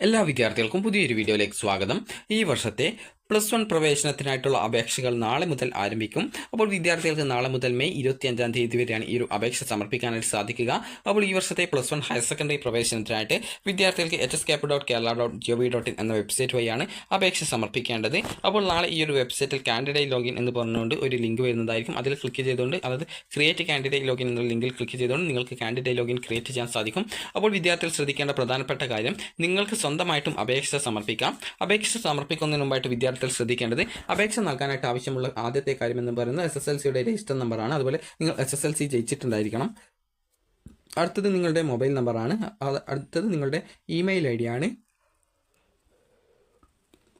എല്ലാ വിദ്യാർത്ഥികൾക്കും പുതിയൊരു വീഡിയോയിലേക്ക് സ്വാഗതം. ഈ വർഷത്തെ +1 പ്രവേശനത്തിനായിട്ടുള്ള അപേക്ഷകൾ നാളെ മുതൽ ആരംഭിക്കും. അപ്പോൾ വിദ്യാർത്ഥികൾക്ക് നാളെ മുതൽ മെയ് 25 തീയതി വരെയാണ് ഈ ഒരു അപേക്ഷ സമർപ്പിക്കാനായിട്ട് സാധിക്കുക. അപ്പോൾ ഈ വർഷത്തെ +1 ഹയർ സെക്കൻഡറി പ്രവേശനത്തിനായിട്ട് വിദ്യാർത്ഥികൾക്ക് hscap.kerala.gov.in എന്ന വെബ്സൈറ്റ് വഴിയാണ് അപേക്ഷ സമർപ്പിക്കേണ്ടത്. അപ്പോൾ നാളെ ഈ ഒരു വെബ്സൈറ്റിൽ കാൻഡിഡേറ്റ് ലോഗിൻ എന്ന് പറഞ്ഞുകൊണ്ട് ഒരു ലിങ്ക് വരുന്നതായിരിക്കും. അതിൽ ക്ലിക്ക് ചെയ്തുകൊണ്ട് അതായത് ക്രിയേറ്റ് കാൻഡിഡേറ്റ് ലോഗിൻ എന്ന ലിങ്കിൽ ക്ലിക്ക് ചെയ്തുകൊണ്ട് നിങ്ങൾക്ക് കാൻഡിഡേറ്റ് ലോഗിൻ ക്രിയേറ്റ് ചെയ്യാൻ സാധിക്കും. അപ്പോൾ വിദ്യാർത്ഥികൾ ശ്രദ്ധിക്കേണ്ട പ്രധാനപ്പെട്ട കാര്യം, നിങ്ങൾക്ക് സ്വന്തമായിട്ടും അപേക്ഷ സമർപ്പിക്കാം. അപേക്ഷ സമർപ്പിക്കുന്നതിന് മുമ്പായിട്ട് വിദ്യാർത്ഥികൾ ശ്രദ്ധിക്കേണ്ടത്, അപേക്ഷ നൽകാനായിട്ട് ആവശ്യമുള്ള ആദ്യത്തെ കാര്യം എന്ന് പറയുന്നത് SSLCയുടെ രജിസ്റ്റർ നമ്പറാണ്. അതുപോലെ നിങ്ങൾ SSLC ജയിച്ചിട്ടുണ്ടായിരിക്കണം. അടുത്തത് നിങ്ങളുടെ മൊബൈൽ നമ്പറാണ്. അടുത്തത് നിങ്ങളുടെ ഇമെയിൽ ID ആണ്.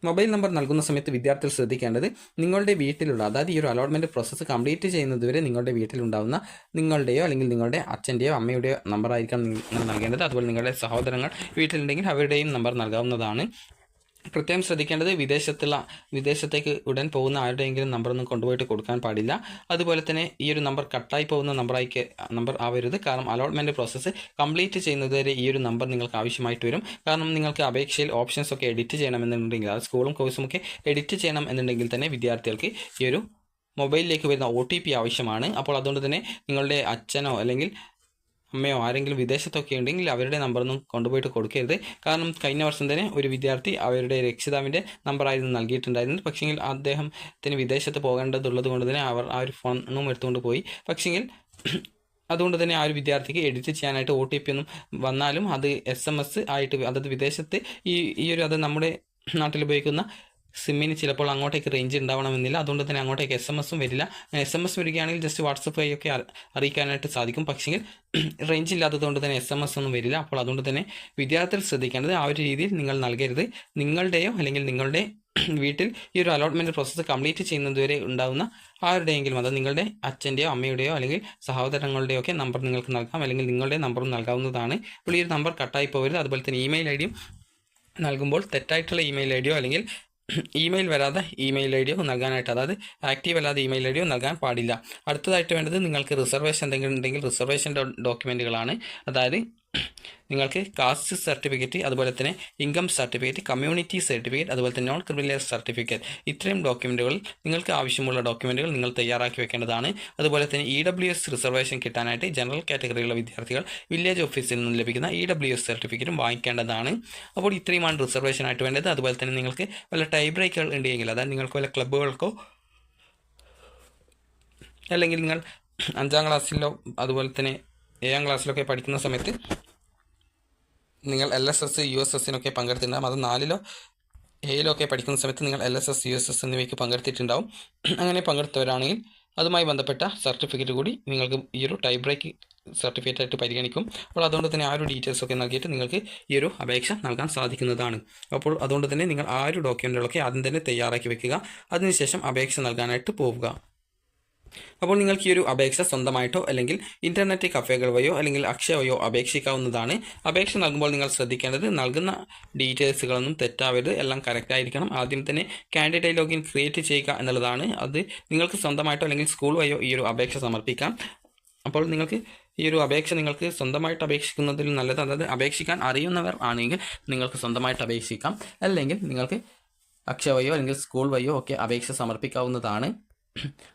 മൊബൈൽ നമ്പർ നൽകുന്ന സമയത്ത് വിദ്യാർത്ഥികൾ ശ്രദ്ധിക്കേണ്ടത്, നിങ്ങളുടെ വീട്ടിലുള്ള അതായത് ഈ ഒരു അലോട്ട്മെൻറ്റ് പ്രോസസ്സ് കംപ്ലീറ്റ് ചെയ്യുന്നതുവരെ നിങ്ങളുടെ വീട്ടിലുണ്ടാകുന്ന നിങ്ങളുടെയോ അല്ലെങ്കിൽ നിങ്ങളുടെ അച്ഛൻ്റെയോ അമ്മയുടെയോ നമ്പറായിരിക്കണം നിങ്ങൾ നൽകേണ്ടത്. അതുപോലെ നിങ്ങളുടെ സഹോദരങ്ങൾ വീട്ടിലുണ്ടെങ്കിൽ അവരുടെയും നമ്പർ നൽകാവുന്നതാണ്. പ്രത്യേകം ശ്രദ്ധിക്കേണ്ടത്, വിദേശത്തേക്ക് ഉടൻ പോകുന്ന ആരുടെയെങ്കിലും നമ്പറൊന്നും കൊണ്ടുപോയിട്ട് കൊടുക്കാൻ പാടില്ല. അതുപോലെ തന്നെ ഈ ഒരു നമ്പർ കട്ടായി പോകുന്ന നമ്പർ ആവരുത്. കാരണം അലോട്ട്മെൻറ്റ് പ്രോസസ്സ് കംപ്ലീറ്റ് ചെയ്യുന്നതുവരെ ഈ ഒരു നമ്പർ നിങ്ങൾക്ക് ആവശ്യമായിട്ട് വരും. കാരണം നിങ്ങൾക്ക് അപേക്ഷയിൽ ഓപ്ഷൻസ് ഒക്കെ എഡിറ്റ് ചെയ്യണമെന്നുണ്ടെങ്കിൽ, അത് സ്കൂളും കോഴ്സും ഒക്കെ എഡിറ്റ് ചെയ്യണം എന്നുണ്ടെങ്കിൽ തന്നെ വിദ്യാർത്ഥികൾക്ക് ഈ ഒരു മൊബൈലിലേക്ക് വരുന്ന OTP ആവശ്യമാണ്. അപ്പോൾ അതുകൊണ്ട് തന്നെ നിങ്ങളുടെ അച്ഛനോ അല്ലെങ്കിൽ അമ്മയോ ആരെങ്കിലും വിദേശത്തൊക്കെ ഉണ്ടെങ്കിൽ അവരുടെ നമ്പറൊന്നും കൊണ്ടുപോയിട്ട് കൊടുക്കരുത്. കാരണം കഴിഞ്ഞ വർഷം തന്നെ ഒരു വിദ്യാർത്ഥി അവരുടെ രക്ഷിതാവിൻ്റെ നമ്പറായിരുന്നു നൽകിയിട്ടുണ്ടായിരുന്നത്. പക്ഷേങ്കിൽ അദ്ദേഹത്തിന് വിദേശത്ത് പോകേണ്ടതുള്ളത് കൊണ്ട് തന്നെ അവർ ആ ഒരു ഫോണും എടുത്തുകൊണ്ട് പോയി. പക്ഷേങ്കിൽ അതുകൊണ്ട് തന്നെ ആ ഒരു വിദ്യാർത്ഥിക്ക് എഡിറ്റ് ചെയ്യാനായിട്ട് OTP ഒന്നും വന്നാലും അത് SMS ആയിട്ട്, അതായത് വിദേശത്ത് അത് നമ്മുടെ നാട്ടിൽ ഉപയോഗിക്കുന്ന സിമ്മിന് ചിലപ്പോൾ അങ്ങോട്ടേക്ക് റേഞ്ച് ഉണ്ടാവണമെന്നില്ല. അതുകൊണ്ട് തന്നെ അങ്ങോട്ടേക്ക് SMS വരില്ല. SMS വരികയാണെങ്കിൽ ജസ്റ്റ് വാട്സപ്പ് വഴിയൊക്കെ അറിയിക്കാനായിട്ട് സാധിക്കും. പക്ഷേങ്കിൽ റേഞ്ച് ഇല്ലാത്തതുകൊണ്ട് തന്നെ SMS ഒന്നും വരില്ല. അപ്പോൾ അതുകൊണ്ട് തന്നെ വിദ്യാർത്ഥികൾ ശ്രദ്ധിക്കേണ്ടത്, ആ ഒരു രീതിയിൽ നിങ്ങൾ നൽകരുത്. നിങ്ങളുടെയോ അല്ലെങ്കിൽ നിങ്ങളുടെ വീട്ടിൽ ഈ ഒരു അലോട്ട്മെൻറ്റ് പ്രോസസ്സ് കംപ്ലീറ്റ് ചെയ്യുന്നതുവരെ ഉണ്ടാകുന്ന ആരുടെയെങ്കിലും, അത് നിങ്ങളുടെ അച്ഛൻ്റെയോ അമ്മയുടെയോ അല്ലെങ്കിൽ സഹോദരങ്ങളുടെയോ ഒക്കെ നമ്പർ നിങ്ങൾക്ക് നൽകാം, അല്ലെങ്കിൽ നിങ്ങളുടെ നമ്പറും നൽകാവുന്നതാണ്. അപ്പോൾ ഈ ഒരു നമ്പർ കട്ടായി പോകരുത്. അതുപോലെ തന്നെ ഇമെയിൽ ID നൽകുമ്പോൾ തെറ്റായിട്ടുള്ള ഇമെയിൽ ID അല്ലെങ്കിൽ ഇമെയിൽ വരാതെ ഇമെയിൽ ID നൽകാനായിട്ട്, അതായത് ആക്റ്റീവ് അല്ലാതെ ഇമെയിൽ ID നൽകാൻ പാടില്ല. അടുത്തതായിട്ട് വേണ്ടത്, നിങ്ങൾക്ക് റിസർവേഷൻ എന്തെങ്കിലും ഉണ്ടെങ്കിൽ റിസർവേഷൻ ഡോക്യുമെൻറ്റുകളാണ്. അതായത് നിങ്ങൾക്ക് കാസ്റ്റ് സർട്ടിഫിക്കറ്റ്, അതുപോലെ തന്നെ ഇൻകം സർട്ടിഫിക്കറ്റ്, കമ്മ്യൂണിറ്റി സർട്ടിഫിക്കറ്റ്, അതുപോലെ തന്നെ നോൺ ക്രിമിനൽ സർട്ടിഫിക്കറ്റ്, ഇത്രയും ഡോക്യുമെൻറ്റുകൾ, നിങ്ങൾക്ക് ആവശ്യമുള്ള ഡോക്യുമെൻറ്റുകൾ നിങ്ങൾ തയ്യാറാക്കി വെക്കേണ്ടതാണ്. അതുപോലെ തന്നെ EWS റിസർവേഷൻ കിട്ടാനായിട്ട് ജനറൽ കാറ്റഗറിയുള്ള വിദ്യാർത്ഥികൾ വില്ലേജ് ഓഫീസിൽ നിന്ന് ലഭിക്കുന്ന EWS സർട്ടിഫിക്കറ്റും വാങ്ങിക്കേണ്ടതാണ്. അപ്പോൾ ഇത്രയുമാണ് റിസർവേഷനായിട്ട് വേണ്ടത്. അതുപോലെ തന്നെ നിങ്ങൾക്ക് വല്ല ടൈ ബ്രേക്കുകൾ ഉണ്ടെങ്കിൽ, അതായത് നിങ്ങൾക്ക് വല്ല ക്ലബ്ബുകൾക്കോ അല്ലെങ്കിൽ നിങ്ങൾ 5ാം ക്ലാസ്സിലോ അതുപോലെ തന്നെ 7ാം ക്ലാസ്സിലൊക്കെ പഠിക്കുന്ന സമയത്ത് നിങ്ങൾ LSS USS പങ്കെടുത്തിട്ടുണ്ടാകും. അത് 4ലോ 7ലോ ഒക്കെ പഠിക്കുന്ന സമയത്ത് നിങ്ങൾ LSS USS എന്നിവയ്ക്ക് പങ്കെടുത്തിട്ടുണ്ടാവും. അങ്ങനെ പങ്കെടുത്തവരാണെങ്കിൽ അതുമായി ബന്ധപ്പെട്ട സർട്ടിഫിക്കറ്റ് കൂടി നിങ്ങൾക്ക് ഈ ഒരു ടൈ ബ്രേക്ക് സർട്ടിഫിക്കറ്റ് ആയിട്ട് പരിഗണിക്കും. അപ്പോൾ അതുകൊണ്ട് തന്നെ ആ ഒരു ഡീറ്റെയിൽസ് ഒക്കെ നൽകിയിട്ട് നിങ്ങൾക്ക് ഈ ഒരു അപേക്ഷ നൽകാൻ സാധിക്കുന്നതാണ്. അപ്പോൾ അതുകൊണ്ട് തന്നെ നിങ്ങൾ ആ ഒരു ഡോക്യുമെൻറ്റുകളൊക്കെ ആദ്യം തന്നെ തയ്യാറാക്കി വെക്കുക. അതിനുശേഷം അപേക്ഷ നൽകാനായിട്ട് പോവുക. അപ്പോൾ നിങ്ങൾക്ക് ഈ ഒരു അപേക്ഷ സ്വന്തമായിട്ടോ അല്ലെങ്കിൽ ഇൻ്റർനെറ്റ് കഫേകൾ വഴിയോ അല്ലെങ്കിൽ അക്ഷയ വഴിയോ അപേക്ഷിക്കാവുന്നതാണ്. അപേക്ഷ നൽകുമ്പോൾ നിങ്ങൾ ശ്രദ്ധിക്കേണ്ടത്, നൽകുന്ന ഡീറ്റെയിൽസുകളൊന്നും തെറ്റാവരുത്, എല്ലാം കറക്റ്റ് ആയിരിക്കണം. ആദ്യം തന്നെ കാൻഡിഡേറ്റ് ലോഗിൻ ക്രിയേറ്റ് ചെയ്യുക എന്നുള്ളതാണ്. അത് നിങ്ങൾക്ക് സ്വന്തമായിട്ടോ അല്ലെങ്കിൽ സ്കൂൾ വഴിയോ ഈ ഒരു അപേക്ഷ സമർപ്പിക്കാം. അപ്പോൾ നിങ്ങൾക്ക് ഈ ഒരു അപേക്ഷ നിങ്ങൾക്ക് സ്വന്തമായിട്ട് അപേക്ഷിക്കുന്നതിൽ നല്ലത്, അതായത് അപേക്ഷിക്കാൻ അറിയുന്നവർ ആണെങ്കിൽ നിങ്ങൾക്ക് സ്വന്തമായിട്ട് അപേക്ഷിക്കാം. അല്ലെങ്കിൽ നിങ്ങൾക്ക് അക്ഷയ വഴിയോ അല്ലെങ്കിൽ സ്കൂൾ വഴിയോ ഒക്കെ അപേക്ഷ സമർപ്പിക്കാവുന്നതാണ്.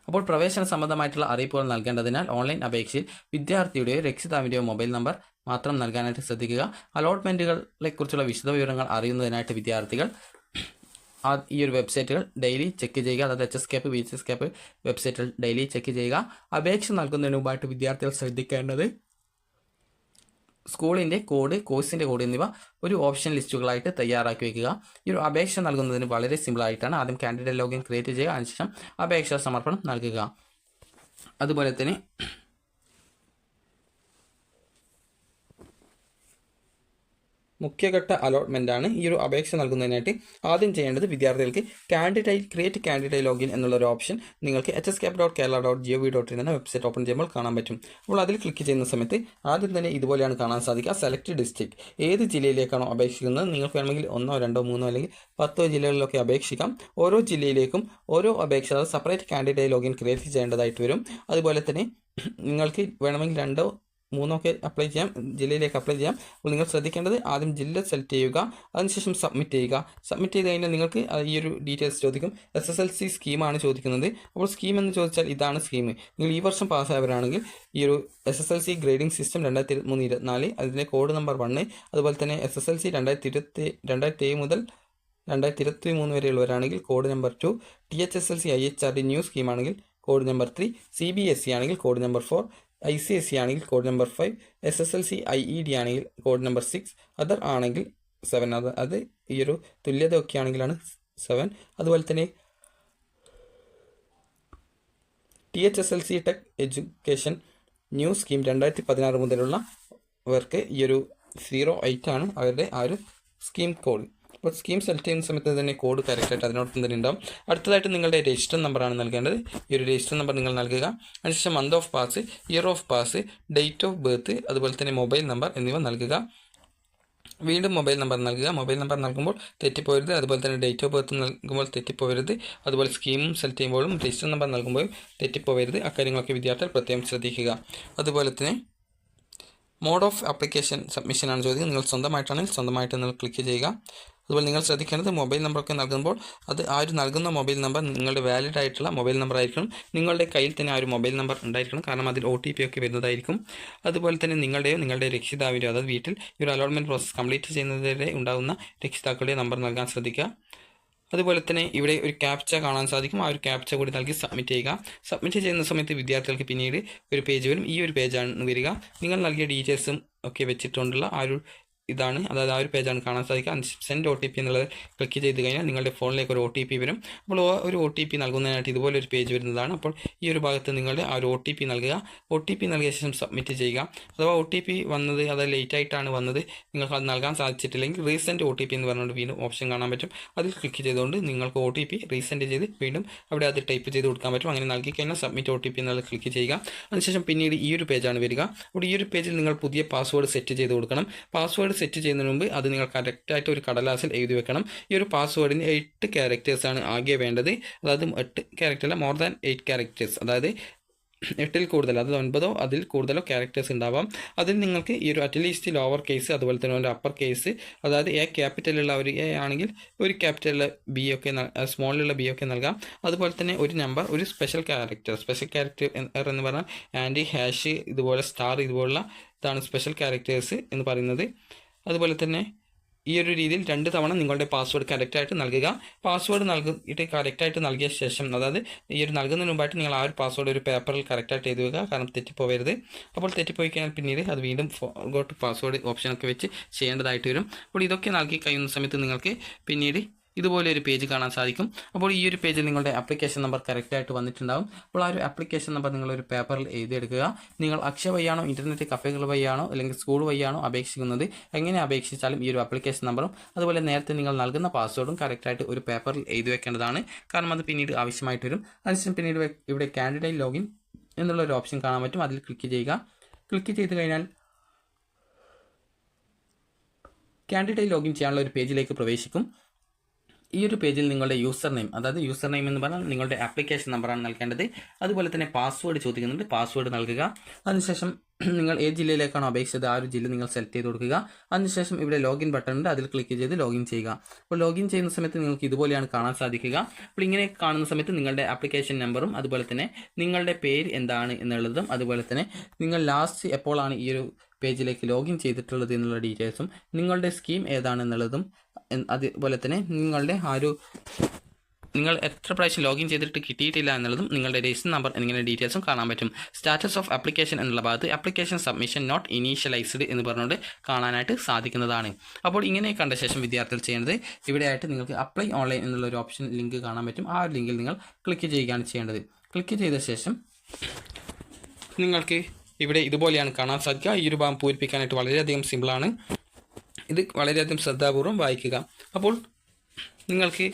അപ്പോൾ പ്രവേശന സംബന്ധമായിട്ടുള്ള അറിയിപ്പുകൾ നൽകേണ്ടതിനാൽ ഓൺലൈൻ അപേക്ഷയിൽ വിദ്യാർത്ഥിയുടെയോ രക്ഷിതാവിൻ്റെയോ മൊബൈൽ നമ്പർ മാത്രം നൽകാനായിട്ട് ശ്രദ്ധിക്കുക. അലോട്ട്മെൻറ്റുകളെക്കുറിച്ചുള്ള വിശദവിവരങ്ങൾ അറിയുന്നതിനായിട്ട് വിദ്യാർത്ഥികൾ ഈ ഒരു വെബ്സൈറ്റുകൾ ഡെയിലി ചെക്ക് ചെയ്യുക. അതായത് hscap VHScap വെബ്സൈറ്റുകൾ ഡെയിലി ചെക്ക് ചെയ്യുക. അപേക്ഷ നൽകുന്നതിന് മുമ്പായിട്ട് വിദ്യാർത്ഥികൾ ശ്രദ്ധിക്കേണ്ടത്, സ്കൂളിൻ്റെ കോഡ്, കോഴ്സിൻ്റെ കോഡ് എന്നിവ ഒരു ഓപ്ഷൻ ലിസ്റ്റുകളായിട്ട് തയ്യാറാക്കി വയ്ക്കുക. ഈ ഒരു അപേക്ഷ നൽകുന്നതിന് വളരെ സിമ്പിളായിട്ടാണ്. ആദ്യം കാൻഡിഡേറ്റ് ലോഗിൻ ക്രിയേറ്റ് ചെയ്യുക, അതിനുശേഷം അപേക്ഷാ സമർപ്പണം നൽകുക. അതുപോലെ തന്നെ മുഖ്യഘട്ട അലോട്ട്മെൻറ്റാണ്. ഈ ഒരു അപേക്ഷ നൽകുന്നതിനായിട്ട് ആദ്യം ചെയ്യേണ്ടത്, വിദ്യാർത്ഥികൾക്ക് ക്രിയേറ്റ് കാൻഡിഡേറ്റ് ലോഗിൻ എന്നുള്ളൊരു ഓപ്ഷൻ നിങ്ങൾക്ക് hscap.kerala.gov.in എന്ന വെബ്സൈറ്റ് ഓപ്പൺ ചെയ്യുമ്പോൾ കാണാൻ പറ്റും. അപ്പോൾ അതിൽ ക്ലിക്ക് ചെയ്യുന്ന സമയത്ത് ആദ്യം തന്നെ ഇതുപോലെയാണ് കാണാൻ സാധിക്കുക. സെലക്ട് ഡിസ്ട്രിക്ട്, ഏത് ജില്ലയിലേക്കാണോ അപേക്ഷിക്കുന്നത്, നിങ്ങൾക്ക് വേണമെങ്കിൽ 1, 2, 3 അല്ലെങ്കിൽ 10 ജില്ലകളിലൊക്കെ അപേക്ഷിക്കാം. ഓരോ ജില്ലയിലേക്കും ഓരോ അപേക്ഷ സെപ്പറേറ്റ് കാൻഡിഡേറ്റ് ലോഗിൻ ക്രിയേറ്റ് ചെയ്യേണ്ടതായിട്ട് വരും. അതുപോലെ തന്നെ നിങ്ങൾക്ക് വേണമെങ്കിൽ 2 മൂന്നൊക്കെ അപ്ലൈ ചെയ്യാം, ജില്ലയിലേക്ക് അപ്ലൈ ചെയ്യാം. അപ്പോൾ നിങ്ങൾ ശ്രദ്ധിക്കേണ്ടത് ആദ്യം ജില്ല സെലക്ട് ചെയ്യുക, അതിനുശേഷം സബ്മിറ്റ് ചെയ്യുക. സബ്മിറ്റ് ചെയ്ത് കഴിഞ്ഞാൽ നിങ്ങൾക്ക് ഈ ഒരു ഡീറ്റെയിൽസ് ചോദിക്കും. SSLC സ്കീമാണ് ചോദിക്കുന്നത്. അപ്പോൾ സ്കീം എന്ന് ചോദിച്ചാൽ ഇതാണ് സ്കീം. നിങ്ങൾ ഈ വർഷം പാസ്സായവരാണെങ്കിൽ ഈ ഒരു SSLC ഗ്രേഡിംഗ് സിസ്റ്റം 2023-24 അതിൻ്റെ കോഡ് നമ്പർ 1, അതുപോലെ തന്നെ SSLC 2007 മുതൽ 2023 വരെയുള്ളവരാണെങ്കിൽ code number 2, THSLC IHRD new സ്കീമാണെങ്കിൽ കോഡ് നമ്പർ 3, CBSE ആണെങ്കിൽ കോഡ് നമ്പർ 4, ICSE ആണെങ്കിൽ കോഡ് നമ്പർ 5, SSLC IED ആണെങ്കിൽ കോഡ് നമ്പർ 6, അതർ ആണെങ്കിൽ 7. അത് ഈ ഒരു തുല്യത ഒക്കെ ആണെങ്കിലാണ് 7. അതുപോലെ തന്നെ THSLC tech education new scheme 2016 മുതലുള്ളവർക്ക് ഈ ഒരു 08 ആണ് അവരുടെ ആ ഒരു സ്കീം കോഡ്. അപ്പോൾ സ്കീം സെലക്ട് ചെയ്യുന്ന സമയത്ത് തന്നെ കോഡ് കറക്റ്റായിട്ട് അതിനോടൊപ്പം തന്നെ ഉണ്ടാവും. അടുത്തതായിട്ട് നിങ്ങളുടെ രജിസ്റ്റർ നമ്പറാണ് നൽകേണ്ടത്. ഈ ഒരു രജിസ്റ്റർ നമ്പർ നിങ്ങൾ നൽകുക. അതിനുശേഷം month of pass, year of pass, date of birth, അതുപോലെ തന്നെ മൊബൈൽ നമ്പർ എന്നിവ നൽകുക. വീണ്ടും മൊബൈൽ നമ്പർ നൽകുക. മൊബൈൽ നമ്പർ നൽകുമ്പോൾ തെറ്റിപ്പോകരുത്. അതുപോലെ തന്നെ ഡേറ്റ് ഓഫ് ബർത്ത് നൽകുമ്പോൾ തെറ്റിപ്പോകരുത്. അതുപോലെ സ്കീമും സെലക്ട് ചെയ്യുമ്പോഴും രജിസ്റ്റർ നമ്പർ നൽകുമ്പോഴും തെറ്റിപ്പോകരുത്. അക്കാര്യങ്ങളൊക്കെ വിദ്യാർത്ഥികൾ പ്രത്യേകം ശ്രദ്ധിക്കുക. അതുപോലെ തന്നെ മോഡ് ഓഫ് ആപ്ലിക്കേഷൻ സബ്മിഷനാണ് ചോദിക്കുന്നത്. നിങ്ങൾ സ്വന്തമായിട്ടാണെങ്കിൽ സ്വന്തമായിട്ട് നിങ്ങൾ ക്ലിക്ക് ചെയ്യുക. അതുപോലെ നിങ്ങൾ ശ്രദ്ധിക്കേണ്ടത് മൊബൈൽ നമ്പറൊക്കെ നൽകുമ്പോൾ അത് ആ ഒരു നൽകുന്ന മൊബൈൽ നമ്പർ നിങ്ങളുടെ വാലിഡ് ആയിട്ടുള്ള മൊബൈൽ നമ്പർ ആയിരിക്കണം. നിങ്ങളുടെ കയ്യിൽ തന്നെ ആ ഒരു മൊബൈൽ നമ്പർ ഉണ്ടായിരിക്കണം. കാരണം അതിൽ OTP ഒക്കെ വരുന്നതായിരിക്കും. അതുപോലെ തന്നെ നിങ്ങളുടെ രക്ഷിതാവിൻ്റെയോ, അതായത് വീട്ടിൽ ഈ ഒരു അലോട്ട്മെൻറ്റ് പ്രോസസ്സ് കംപ്ലീറ്റ് ചെയ്യുന്നതിലൂടെ ഉണ്ടാകുന്ന രക്ഷിതാക്കളുടെ നമ്പർ നൽകാൻ ശ്രദ്ധിക്കുക. അതുപോലെ തന്നെ ഇവിടെ ഒരു ക്യാപ്ച കാണാൻ സാധിക്കും. ആ ഒരു ക്യാപ്ച കൂടി നൽകി സബ്മിറ്റ് ചെയ്യുക. സബ്മിറ്റ് ചെയ്യുന്ന സമയത്ത് വിദ്യാർത്ഥികൾക്ക് പിന്നീട് ഒരു പേജ് വരും. ഈ ഒരു പേജാണ് വരിക. നിങ്ങൾ നൽകിയ ഡീറ്റെയിൽസും ഒക്കെ വെച്ചിട്ടുള്ള ആ ഒരു ഇതാണ്, അതായത് ആ ഒരു പേജാണ് കാണാൻ സാധിക്കുക. സെൻഡ് OTP എന്നുള്ളത് ക്ലിക്ക് ചെയ്ത് കഴിഞ്ഞാൽ നിങ്ങളുടെ ഫോണിലേക്ക് ഒരു OTP വരും. അപ്പോൾ ഒരു OTP നൽകുന്നതിനായിട്ട് ഇതുപോലെ ഒരു പേജ് വരുന്നതാണ്. അപ്പോൾ ഈ ഒരു ഭാഗത്ത് നിങ്ങളുടെ ആ ഒരു OTP നൽകുക. OTP നൽകിയ ശേഷം സബ്മിറ്റ് ചെയ്യുക. അഥവാ OTP വന്നത് അത് ലേറ്റ് ആയിട്ടാണ് വന്നത്, നിങ്ങൾക്ക് അത് നൽകാൻ സാധിച്ചിട്ടില്ലെങ്കിൽ റീസെൻറ്റ് OTP എന്ന് പറഞ്ഞുകൊണ്ട് വീണ്ടും ഓപ്ഷൻ കാണാൻ പറ്റും. അതിൽ ക്ലിക്ക് ചെയ്തുകൊണ്ട് നിങ്ങൾക്ക് OTP റീസെൻറ്റ് ചെയ്ത് വീണ്ടും അവിടെ അത് ടൈപ്പ് ചെയ്ത് കൊടുക്കാൻ പറ്റും. അങ്ങനെ നൽകി കഴിഞ്ഞാൽ സബ്മിറ്റ് OTP എന്നുള്ളത് ക്ലിക്ക് ചെയ്യുക. അതിനുശേഷം പിന്നീട് ഈ ഒരു പേജാണ് വരിക. അപ്പോൾ ഈ ഒരു പേജിൽ നിങ്ങൾ പുതിയ പാസ്വേഡ് സെറ്റ് ചെയ്ത് കൊടുക്കണം. പാസ്വേഡ് സെറ്റ് ചെയ്യുന്നതിന് മുമ്പ് അത് നിങ്ങൾ കറക്റ്റായിട്ട് ഒരു കടലാസിൽ എഴുതി വെക്കണം. ഈ ഒരു പാസ്വേഡിന് 8 ക്യാരക്ടേഴ്സാണ് ആകെ വേണ്ടത്. അതായത് 8 ക്യാരക്ടറല്ല, മോർ ദാൻ 8 ക്യാരക്ടേഴ്സ്, അതായത് 8-ൽ കൂടുതൽ, അത് 9 അതിൽ കൂടുതലോ ക്യാരക്ടേഴ്സ് ഉണ്ടാവാം. അതിൽ നിങ്ങൾക്ക് ഈ ഒരു അറ്റ്ലീസ്റ്റ് ലോവർ കേസ്, അതുപോലെ തന്നെ ഒരു അപ്പർ കേസ്, അതായത് A ക്യാപിറ്റലുള്ള ഒരു A ആണെങ്കിൽ ഒരു ക്യാപിറ്റലുള്ള B ഒക്കെ, സ്മോളിലുള്ള B ഒക്കെ നൽകാം. അതുപോലെ തന്നെ ഒരു നമ്പർ, ഒരു സ്പെഷ്യൽ ക്യാരക്ടർ എന്ന് പറഞ്ഞാൽ ആൻറ്റി, ഹാഷ്, ഇതുപോലെ സ്റ്റാർ, ഇതുപോലുള്ള ഇതാണ് സ്പെഷ്യൽ ക്യാരക്ടേഴ്സ് എന്ന് പറയുന്നത്. അതുപോലെ തന്നെ ഈ ഒരു രീതിയിൽ 2 തവണ നിങ്ങളുടെ പാസ്വേഡ് കറക്റ്റായിട്ട് നൽകുക. പാസ്വേഡ് നൽകിയിട്ട് കറക്റ്റായിട്ട് നൽകിയ ശേഷം, അതായത് ഈ ഒരു നൽകുന്നതിന് മുമ്പായിട്ട് നിങ്ങൾ ആ ഒരു പാസ്വേഡ് ഒരു പേപ്പറിൽ കറക്റ്റായിട്ട് എഴുതി വെക്കുക. കാരണം തെറ്റിപ്പോകരുത്. അപ്പോൾ തെറ്റിപ്പോയി കഴിഞ്ഞാൽ പിന്നീട് അത് വീണ്ടും ഫോർഗോട്ട് പാസ്വേഡ് ഓപ്ഷനൊക്കെ വെച്ച് ചെയ്യേണ്ടതായിട്ട് വരും. അപ്പോൾ ഇതൊക്കെ നൽകി കഴിയുന്ന സമയത്ത് നിങ്ങൾക്ക് പിന്നീട് ഇതുപോലെ ഒരു പേജ് കാണാൻ സാധിക്കും. അപ്പോൾ ഈ ഒരു പേജിൽ നിങ്ങളുടെ ആപ്ലിക്കേഷൻ നമ്പർ കറക്റ്റായിട്ട് വന്നിട്ടുണ്ടാകും. അപ്പോൾ ആ ഒരു ആപ്ലിക്കേഷൻ നമ്പർ നിങ്ങളൊരു പേപ്പറിൽ എഴുതിയെടുക്കുക. നിങ്ങൾ അക്ഷയ വഴിയാണോ, ഇൻ്റർനെറ്റ് കഫേകൾ വഴിയാണോ, അല്ലെങ്കിൽ സ്കൂൾ വഴിയാണോ അപേക്ഷിക്കുന്നത്, എങ്ങനെ അപേക്ഷിച്ചാലും ഈ ഒരു ആപ്ലിക്കേഷൻ നമ്പറും അതുപോലെ നേരത്തെ നിങ്ങൾ നൽകുന്ന പാസ്വേഡും കറക്റ്റായിട്ട് ഒരു പേപ്പറിൽ എഴുതി വെക്കേണ്ടതാണ്. കാരണം അത് പിന്നീട് ആവശ്യമായിട്ട് വരും. അതിനുശേഷം പിന്നീട് ഇവിടെ കാൻഡിഡേറ്റ് ലോഗിൻ എന്നുള്ളൊരു ഓപ്ഷൻ കാണാൻ പറ്റും. അതിൽ ക്ലിക്ക് ചെയ്യുക. ക്ലിക്ക് ചെയ്ത് കഴിഞ്ഞാൽ കാൻഡിഡേറ്റ് ലോഗിൻ ചെയ്യാനുള്ള ഒരു പേജിലേക്ക് പ്രവേശിക്കും. ഈ ഒരു പേജിൽ നിങ്ങളുടെ യൂസർ നെയിം, അതായത് യൂസർ നെയിം എന്ന് പറഞ്ഞാൽ നിങ്ങളുടെ ആപ്ലിക്കേഷൻ നമ്പറാണ് നൽകേണ്ടത്. അതുപോലെ തന്നെ പാസ്വേഡ് ചോദിക്കുന്നുണ്ട്, പാസ്വേഡ് നൽകുക. അതിനുശേഷം നിങ്ങൾ ഏത് ജില്ലയിലേക്കാണോ അപേക്ഷിച്ചത് ആ ഒരു ജില്ല നിങ്ങൾ സെലക്ട് ചെയ്ത് കൊടുക്കുക. അതിനുശേഷം ഇവിടെ ലോഗിൻ ബട്ടൺ ഉണ്ട്, അതിൽ ക്ലിക്ക് ചെയ്ത് ലോഗിൻ ചെയ്യുക. അപ്പോൾ ലോഗിൻ ചെയ്യുന്ന സമയത്ത് നിങ്ങൾക്ക് ഇതുപോലെയാണ് കാണാൻ സാധിക്കുക. അപ്പോൾ ഇങ്ങനെ കാണുന്ന സമയത്ത് നിങ്ങളുടെ ആപ്ലിക്കേഷൻ നമ്പറും അതുപോലെ തന്നെ നിങ്ങളുടെ പേര് എന്താണ് എന്നുള്ളതും അതുപോലെ തന്നെ നിങ്ങൾ ലാസ്റ്റ് എപ്പോഴാണ് ഈ ഒരു പേജിലേക്ക് ലോഗിൻ ചെയ്തിട്ടുള്ളത് എന്നുള്ള ഡീറ്റെയിൽസും നിങ്ങളുടെ സ്കീം ഏതാണെന്നുള്ളതും അതുപോലെ തന്നെ നിങ്ങളുടെ ആ ഒരു നിങ്ങൾ എത്ര പ്രാവശ്യം ലോഗിൻ ചെയ്തിട്ട് കിട്ടിയിട്ടില്ല എന്നുള്ളതും നിങ്ങളുടെ രജിസ്റ്റർ നമ്പർ എന്നിങ്ങനെ ഡീറ്റെയിൽസും കാണാൻ പറ്റും. സ്റ്റാറ്റസ് ഓഫ് ആപ്ലിക്കേഷൻ എന്നുള്ള ഭാഗത്ത് ആപ്ലിക്കേഷൻ സബ്മിഷൻ നോട്ട് ഇനീഷ്യലൈസ്ഡ് എന്ന് പറഞ്ഞുകൊണ്ട് കാണാനായിട്ട് സാധിക്കുന്നതാണ്. അപ്പോൾ ഇങ്ങനെ കണ്ട ശേഷം വിദ്യാർത്ഥികൾ ചെയ്യേണ്ടത് ഇവിടെയായിട്ട് നിങ്ങൾക്ക് അപ്ലൈ ഓൺലൈൻ എന്നുള്ള ഒരു ഓപ്ഷൻ ലിങ്ക് കാണാൻ പറ്റും. ആ ഒരു ലിങ്കിൽ നിങ്ങൾ ക്ലിക്ക് ചെയ്യുകയാണ് ചെയ്യേണ്ടത്. ക്ലിക്ക് ചെയ്ത ശേഷം നിങ്ങൾക്ക് ഇവിടെ ഇതുപോലെയാണ് കാണാൻ സാധിക്കുക. ഈ ഒരു ഭാഗം പൂരിപ്പിക്കാനായിട്ട് വളരെയധികം സിമ്പിളാണ്. ഇത് വളരെയധികം ശ്രദ്ധാപൂർവ്വം വായിക്കുക. അപ്പോൾ നിങ്ങൾക്ക്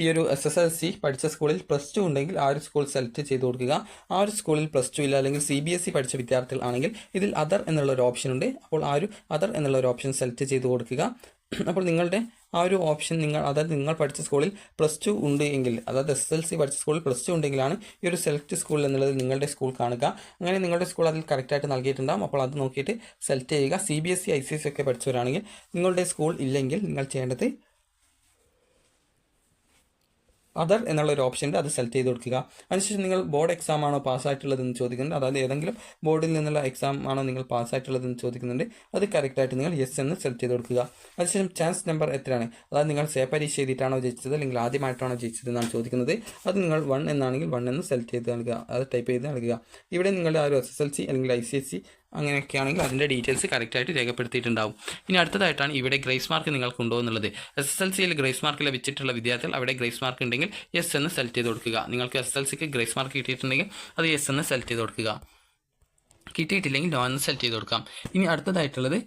ഈ ഒരു SSLC പഠിച്ച സ്കൂളിൽ +2 ഉണ്ടെങ്കിൽ ആ ഒരു സ്കൂൾ സെലക്ട് ചെയ്ത് കൊടുക്കുക. ആ ഒരു സ്കൂളിൽ +2 ഇല്ല, അല്ലെങ്കിൽ CBSE പഠിച്ച വിദ്യാർത്ഥികൾ ആണെങ്കിൽ ഇതിൽ അതർ എന്നുള്ളൊരു ഓപ്ഷൻ ഉണ്ട്. അപ്പോൾ ആ ഒരു അതർ എന്നുള്ളൊരു ഓപ്ഷൻ സെലക്ട് ചെയ്ത് കൊടുക്കുക. അപ്പോൾ നിങ്ങളുടെ ആ ഒരു ഓപ്ഷൻ അതായത് നിങ്ങൾ പഠിച്ച സ്കൂളിൽ +2 ഉണ്ട് എങ്കിൽ, അതായത് SSLC പഠിച്ച സ്കൂളിൽ +2 ഉണ്ടെങ്കിലാണ് ഈ ഒരു സെലക്ട് സ്കൂൾ എന്നുള്ളത് നിങ്ങളുടെ സ്കൂൾ കാണുക. അങ്ങനെ നിങ്ങളുടെ സ്കൂൾ അതിൽ കറക്റ്റായിട്ട് നൽകിയിട്ടുണ്ടാകും. അപ്പോൾ അത് നോക്കിയിട്ട് സെലക്ട് ചെയ്യുക. CBSE ICSE ഒക്കെ പഠിച്ചവരാണെങ്കിൽ നിങ്ങളുടെ സ്കൂൾ ഇല്ലെങ്കിൽ നിങ്ങൾ ചെയ്യേണ്ടത് അതർ എന്നുള്ളൊരു ഓപ്ഷൻ ഉണ്ട്, അത് സെലക്ട് ചെയ്ത് കൊടുക്കുക. അതിനുശേഷം നിങ്ങൾ ബോർഡ് എക്സാം ആണോ പാസ്സായിട്ടുള്ളതെന്ന് ചോദിക്കുന്നുണ്ട്. അതായത് ഏതെങ്കിലും ബോർഡിൽ നിന്നുള്ള എക്സാം ആണോ നിങ്ങൾ പാസ്സായിട്ടുള്ളതെന്ന് ചോദിക്കുന്നുണ്ട്. അത് കറക്റ്റായിട്ട് നിങ്ങൾ യെസ് എന്ന് സെലക്ട് ചെയ്ത് കൊടുക്കുക. അതിനുശേഷം ചാൻസ് നമ്പർ എത്രയാണ്, അതായത് നിങ്ങൾ പരീക്ഷ എഴുതിയിട്ടാണോ ജയിച്ചത് അല്ലെങ്കിൽ ആദ്യമായിട്ടാണോ ജയിച്ചത് എന്നാണ് ചോദിക്കുന്നത്. അത് നിങ്ങൾ 1 എന്നാണെങ്കിൽ 1 എന്ന് സെലക്ട് ചെയ്ത് നൽകുക, അത് ടൈപ്പ് ചെയ്ത് നൽകുക. ഇവിടെ നിങ്ങളുടെ ആ ഒരു SSLC അല്ലെങ്കിൽ ICSE അങ്ങനെയൊക്കെ ആണെങ്കിൽ അതിൻ്റെ ഡീറ്റെയിൽസ് കറക്റ്റായിട്ട് രേഖപ്പെടുത്തിയിട്ടുണ്ടാവും. ഇനി അടുത്തതായിട്ടാണ് ഇവിടെ ഗ്രേസ് മാർക്ക് നിങ്ങൾക്കുണ്ടോ എന്നുള്ളത്. SSLCയിൽ ഗ്രേസ് മാർക്ക് ലഭിച്ചിട്ടുള്ള വിദ്യാർത്ഥികൾ അവിടെ ഗ്രേസ് മാർക്ക് ഉണ്ടെങ്കിൽ യെസ് എന്ന് സെലക്ട് ചെയ്ത് കൊടുക്കുക. നിങ്ങൾക്ക് SSLCക്ക് ഗ്രേസ് മാർക്ക് കിട്ടിയിട്ടുണ്ടെങ്കിൽ അത് യെസ് എന്ന് സെലക്ട് ചെയ്ത് കൊടുക്കുക. കിട്ടിയിട്ടില്ലെങ്കിൽ നോ എന്ന് സെലക്ട് ചെയ്ത് കൊടുക്കാം. ഇനി അടുത്തതായിട്ടുള്ളത്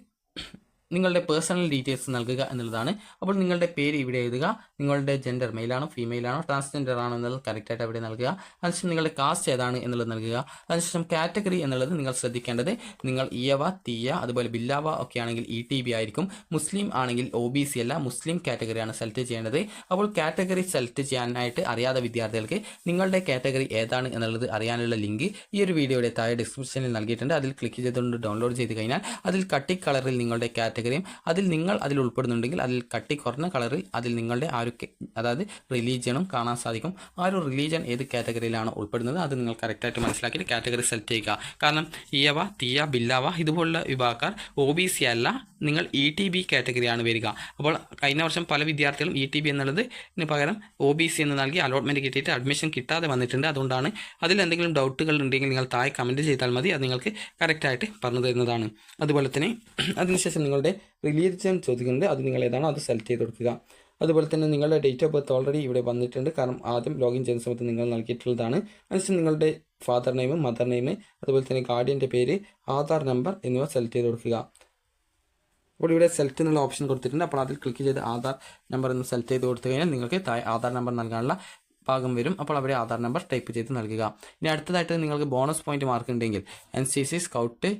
നിങ്ങളുടെ പേഴ്സണൽ ഡീറ്റെയിൽസ് നൽകുക എന്നുള്ളതാണ്. അപ്പോൾ നിങ്ങളുടെ പേര് ഇവിടെ എഴുതുക, നിങ്ങളുടെ ജെൻഡർ മെയിലാണോ ഫീമെയിലാണോ ട്രാൻസ്ജെൻഡർ ആണോ എന്നുള്ളത് കറക്റ്റായിട്ട് അവിടെ നൽകുക. അതിനുശേഷം നിങ്ങളുടെ കാസ്റ്റ് ഏതാണ് എന്നുള്ളത് നൽകുക. അതിനുശേഷം കാറ്റഗറി എന്നുള്ളത് നിങ്ങൾ ശ്രദ്ധിക്കേണ്ടത് നിങ്ങൾ ഇയവ തീയ അതുപോലെ ബില്ലാവ ഒക്കെ ആണെങ്കിൽ ETB ആയിരിക്കും. മുസ്ലിം ആണെങ്കിൽ OBC അല്ല, മുസ്ലിം കാറ്റഗറിയാണ് സെലക്ട് ചെയ്യേണ്ടത്. അപ്പോൾ കാറ്റഗറി സെലക്ട് ചെയ്യാനായിട്ട് അറിയാത്ത വിദ്യാർത്ഥികൾക്ക് നിങ്ങളുടെ കാറ്റഗറി ഏതാണ് എന്നുള്ളത് അറിയാനുള്ള ലിങ്ക് ഈ ഒരു വീഡിയോയുടെ താഴെ ഡിസ്ക്രിപ്ഷനിൽ നൽകിയിട്ടുണ്ട്. അതിൽ ക്ലിക്ക് ചെയ്തുകൊണ്ട് ഡൗൺലോഡ് ചെയ്ത് കഴിഞ്ഞാൽ അതിൽ കട്ടി കളറിൽ നിങ്ങളുടെ കാറ്റഗറിയും അതിൽ ഉൾപ്പെടുന്നുണ്ടെങ്കിൽ അതിൽ കട്ടി കുറഞ്ഞ കളറിൽ അതിൽ നിങ്ങളുടെ ആ ഒരു അതായത് റിലീജിയനും കാണാൻ സാധിക്കും. ആ ഒരു റിലീജിയൻ ഏത് കാറ്റഗറിയിലാണ് ഉൾപ്പെടുന്നത് അത് നിങ്ങൾ കറക്റ്റായിട്ട് മനസ്സിലാക്കിയിട്ട് കാറ്റഗറി സെലക്ട് ചെയ്യുക. കാരണം ഇയവ തീയ ബില്ലാവ ഇതുപോലുള്ള വിഭാഗക്കാർ OBC അല്ല, നിങ്ങൾ ETB കാറ്റഗറിയാണ് വരിക. അപ്പോൾ കഴിഞ്ഞ വർഷം പല വിദ്യാർത്ഥികളും ETB എന്നുള്ളതിന് പകരം OBC എന്ന് നൽകി അലോട്ട്മെൻറ്റ് കിട്ടിയിട്ട് അഡ്മിഷൻ കിട്ടാതെ വന്നിട്ടുണ്ട്. അതുകൊണ്ടാണ് അതിൽ എന്തെങ്കിലും ഡൗട്ടുകൾ ഉണ്ടെങ്കിൽ നിങ്ങൾ താഴെ കമൻറ്റ് ചെയ്താൽ മതി, അത് നിങ്ങൾക്ക് കറക്റ്റായിട്ട് പറഞ്ഞു തരുന്നതാണ്. അതുപോലെ തന്നെ അതിനുശേഷം നിങ്ങളുടെ റിലീജിയൻ ചോദിക്കുന്നുണ്ട്, അത് നിങ്ങൾ ഏതാണോ അത് സെലക്ട് ചെയ്ത് കൊടുക്കുക. അതുപോലെ തന്നെ നിങ്ങളുടെ ഡേറ്റ് ഓഫ് ബർത്ത് ഓൾറെഡി ഇവിടെ വന്നിട്ടുണ്ട്, കാരണം ആദ്യം ലോഗിൻ ചെയ്യുന്ന സമയത്ത് നിങ്ങൾ നൽകിയിട്ടുള്ളതാണ്. അതിനുശേഷം നിങ്ങളുടെ ഫാദർ നെയിം, മദർ നെയിം, അതുപോലെ തന്നെ ഗാർഡിയൻ്റെ പേര്, ആധാർ നമ്പർ എന്നിവ സെലക്ട് ചെയ്ത് കൊടുക്കുക. അപ്പോൾ ഇവിടെ സെലക്ട് എന്നുള്ള ഓപ്ഷൻ കൊടുത്തിട്ടുണ്ട്. അപ്പോൾ അതിൽ ക്ലിക്ക് ചെയ്ത് ആധാർ നമ്പർ എന്ന് സെലക്ട് ചെയ്ത് കൊടുത്തു കഴിഞ്ഞാൽ നിങ്ങൾക്ക് ആധാർ നമ്പർ നൽകാനുള്ള ഭാഗം വരും. അപ്പോൾ അവിടെ ആധാർ നമ്പർ ടൈപ്പ് ചെയ്ത് നൽകുക. ഇനി അടുത്തതായിട്ട് നിങ്ങൾക്ക് ബോണസ് പോയിന്റ് മാർക്ക് ഉണ്ടെങ്കിൽ NCC, സ്കൗട്ട്,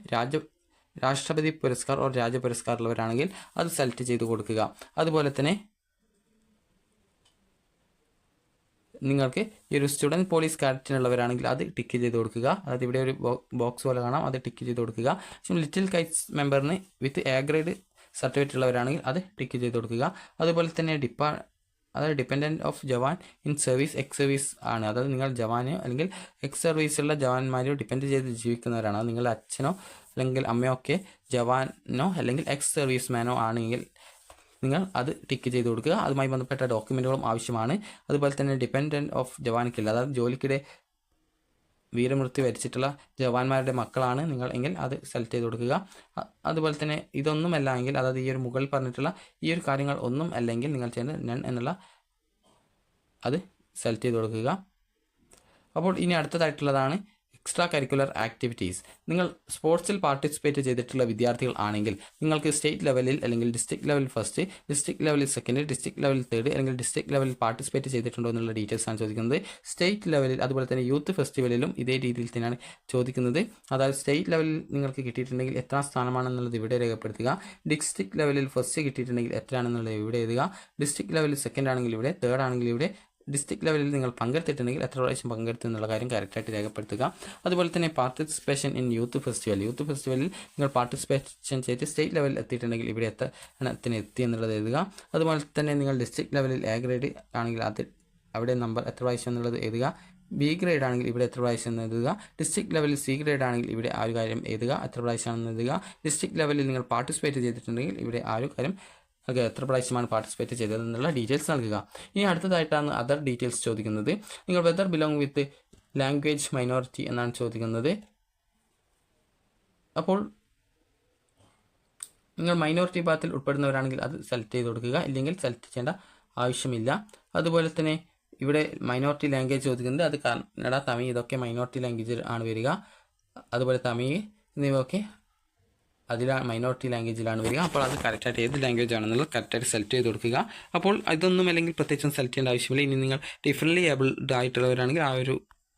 രാഷ്ട്രപതി പുരസ്കാർ ഓർ രാജ്യ പുരസ്കാർ ഉള്ളവരാണെങ്കിൽ അത് സെലക്ട് ചെയ്ത് കൊടുക്കുക. അതുപോലെ തന്നെ നിങ്ങൾക്ക് ഈ ഒരു സ്റ്റുഡൻറ്റ് പോലീസ് കാഡറ്റിനുള്ളവരാണെങ്കിൽ അത് ടിക്ക് ചെയ്ത് കൊടുക്കുക. അതായത് ഇവിടെ ഒരു ബോക്സ് പോലെ കാണാം, അത് ടിക്ക് ചെയ്ത് കൊടുക്കുക. പക്ഷേ ലിറ്റിൽ കൈറ്റ്സ് മെമ്പറിന് വിത്ത് A ഗ്രേഡ് സർട്ടിഫിക്കറ്റ് ഉള്ളവരാണെങ്കിൽ അത് ടിക്ക് ചെയ്ത് കൊടുക്കുക. അതുപോലെ തന്നെ അതായത് dependent of jawan in service, ex service ആണ്. അതായത് നിങ്ങൾ ജവാനോ അല്ലെങ്കിൽ എക്സ് സർവീസുള്ള ജവാന്മാരെയോ ഡിപ്പെൻഡ് ചെയ്ത് ജീവിക്കുന്നവരാണ്. അത് നിങ്ങളുടെ അച്ഛനോ അല്ലെങ്കിൽ അമ്മയോ ഒക്കെ ജവാനോ അല്ലെങ്കിൽ എക്സ് സർവീസ് മാനോ ആണെങ്കിൽ നിങ്ങൾ അത് ടിക്ക് ചെയ്ത് കൊടുക്കുക. അതുമായി ബന്ധപ്പെട്ട ഡോക്യുമെൻറ്റുകളും ആവശ്യമാണ്. അതുപോലെ തന്നെ ഡിപ്പെൻഡൻറ്റ് ഓഫ് ജവാനിക്കില്ല, അതായത് ജോലിക്കിടെ വീരമൃത്യു വരിച്ചിട്ടുള്ള ജവാന്മാരുടെ മക്കളാണ് നിങ്ങൾ എങ്കിൽ അത് സെലക്ട് ചെയ്ത് കൊടുക്കുക. അതുപോലെ തന്നെ ഇതൊന്നുമല്ല എങ്കിൽ, അതായത് ഈ ഒരു മുകളിൽ പറഞ്ഞിട്ടുള്ള ഈ ഒരു കാര്യങ്ങൾ ഒന്നും അല്ലെങ്കിൽ നിങ്ങൾ ചെയ്യുന്നത് നൺ എന്നുള്ള അത് സെലക്ട് ചെയ്ത് കൊടുക്കുക. അപ്പോൾ ഇനി അടുത്തതായിട്ടുള്ളതാണ് എക്സ്ട്രാ കരിക്കുലർ ആക്ടിവിറ്റീസ്. നിങ്ങൾ സ്പോർട്സിൽ പാർട്ടിസിപ്പേറ്റ് ചെയ്തിട്ടുള്ള വിദ്യാർത്ഥികൾ ആണെങ്കിൽ നിങ്ങൾക്ക് സ്റ്റേറ്റ് ലെവലിൽ അല്ലെങ്കിൽ ഡിസ്ട്രിക്ട് ലെവൽ ഫസ്റ്റ്, ഡിസ്ട്രിക്ട് ലെവലിൽ സെക്കൻഡ്, ഡിസ്ട്രിക്ട് ലെവൽ തേർഡ് അല്ലെങ്കിൽ ഡിസ്ട്രിക്ട് ലെവലിൽ പാർട്ടിസിപ്പേറ്റ് ചെയ്തിട്ടുണ്ടോ എന്നുള്ള ഡീറ്റെയിൽസ് ആണ് ചോദിക്കുന്നത്. സ്റ്റേറ്റ് ലെവലിൽ അതുപോലെ തന്നെ യൂത്ത് ഫെസ്റ്റിവലിലും ഇതേ രീതിയിൽ തന്നെയാണ് ചോദിക്കുന്നത്. അതായത് സ്റ്റേറ്റ് ലെവലിൽ നിങ്ങൾക്ക് കിട്ടിയിട്ടുണ്ടെങ്കിൽ എത്രാം സ്ഥാനമാണെന്നുള്ളത് ഇവിടെ രേഖപ്പെടുത്തുക. ഡിസ്ട്രിക്ട് ലെവലിൽ ഫസ്റ്റ് കിട്ടിയിട്ടുണ്ടെങ്കിൽ എത്രയാണെന്നുള്ളത് ഇവിടെ എഴുതുക. ഡിസ്ട്രിക്ട് ലെവലിൽ സെക്കൻഡ് ആണെങ്കിൽ ഇവിടെ, തേർഡ് ആണെങ്കിൽ ഇവിടെ, ഡിസ്ട്രിക്ട് ലെവലിൽ നിങ്ങൾ പങ്കെടുത്തിട്ടുണ്ടെങ്കിൽ എത്ര പ്രാവശ്യം പങ്കെടുത്തു എന്നുള്ള കാര്യം കറക്റ്റായിട്ട് രേഖപ്പെടുത്തുക. അതുപോലെ തന്നെ പാർട്ടിസിപ്പേഷൻ ഇൻ യൂത്ത് ഫെസ്റ്റിവലിൽ നിങ്ങൾ പാർട്ടിസിപ്പേഷൻ ചെയ്ത് സ്റ്റേറ്റ് ലെവലിൽ എത്തിയിട്ടുണ്ടെങ്കിൽ ഇവിടെ എത്ര എണ്ണത്തിന് എത്തി എന്നുള്ളത് എഴുതുക. അതുപോലെ തന്നെ നിങ്ങൾ ഡിസ്ട്രിക്ട് ലെവലിൽ A ഗ്രേഡ് ആണെങ്കിൽ അത് അവിടെ നമ്പർ എത്ര പ്രാവശ്യം എന്നുള്ളത് എഴുതുക. B ഗ്രേഡ് ആണെങ്കിൽ ഇവിടെ എത്ര പ്രാവശ്യം എന്ന് എഴുതുക. ഡിസ്ട്രിക്ട് ലെവലിൽ C ഗ്രേഡ് ആണെങ്കിൽ ഇവിടെ ആ ഒരു കാര്യം എഴുതുക, എത്ര പ്രാവശ്യമാണെന്ന് എഴുതുക. ഡിസ്ട്രിക്ട് ലെവലിൽ നിങ്ങൾ പാർട്ടിസിപ്പേറ്റ് ചെയ്തിട്ടുണ്ടെങ്കിൽ ഇവിടെ ആ ഒരു കാര്യം എത്ര പ്രാവശ്യമാണ് പാർട്ടിസിപ്പേറ്റ് ചെയ്തത് എന്നുള്ള ഡീറ്റെയിൽസ് നൽകുക. ഇനി അടുത്തതായിട്ടാണ് അതർ ഡീറ്റെയിൽസ് ചോദിക്കുന്നത്. നിങ്ങൾ വെദർ ബിലോങ് വിത്ത് ലാംഗ്വേജ് മൈനോറിറ്റി എന്നാണ് ചോദിക്കുന്നത്. അപ്പോൾ നിങ്ങൾ മൈനോറിറ്റി വിഭാഗത്തിൽ ഉൾപ്പെടുന്നവരാണെങ്കിൽ അത് സെലക്ട് ചെയ്ത് കൊടുക്കുക, ഇല്ലെങ്കിൽ സെലക്ട് ചെയ്യേണ്ട ആവശ്യമില്ല. അതുപോലെ തന്നെ ഇവിടെ മൈനോറിറ്റി ലാംഗ്വേജ് ചോദിക്കുന്നത് അത് കന്നഡ, തമിഴ് ഇതൊക്കെ മൈനോറിറ്റി ലാംഗ്വേജ് ആണ് വരിക. അതുപോലെ തമിഴ് എന്നിവയൊക്കെ അതിലാണ് മൈനോറിറ്റി ലാംഗ്വേജിലാണ് വരിക. അപ്പോൾ അത് കറക്റ്റായിട്ട് ഏത് ലാംഗ്വേജ് ആണെന്നുള്ളത് കറക്റ്റായിട്ട് സെലക്ട് ചെയ്ത് കൊടുക്കുക. അപ്പോൾ ഇതൊന്നും അല്ലെങ്കിൽ പ്രത്യേകിച്ചും സെലക്ട് ചെയ്യേണ്ട ആവശ്യമില്ല. ഇനി നിങ്ങൾ ഡിഫറൻ്റ്ലി ഏബിൾഡ് ആയിട്ടുള്ളവരാണെങ്കിൽ ആ ഒരു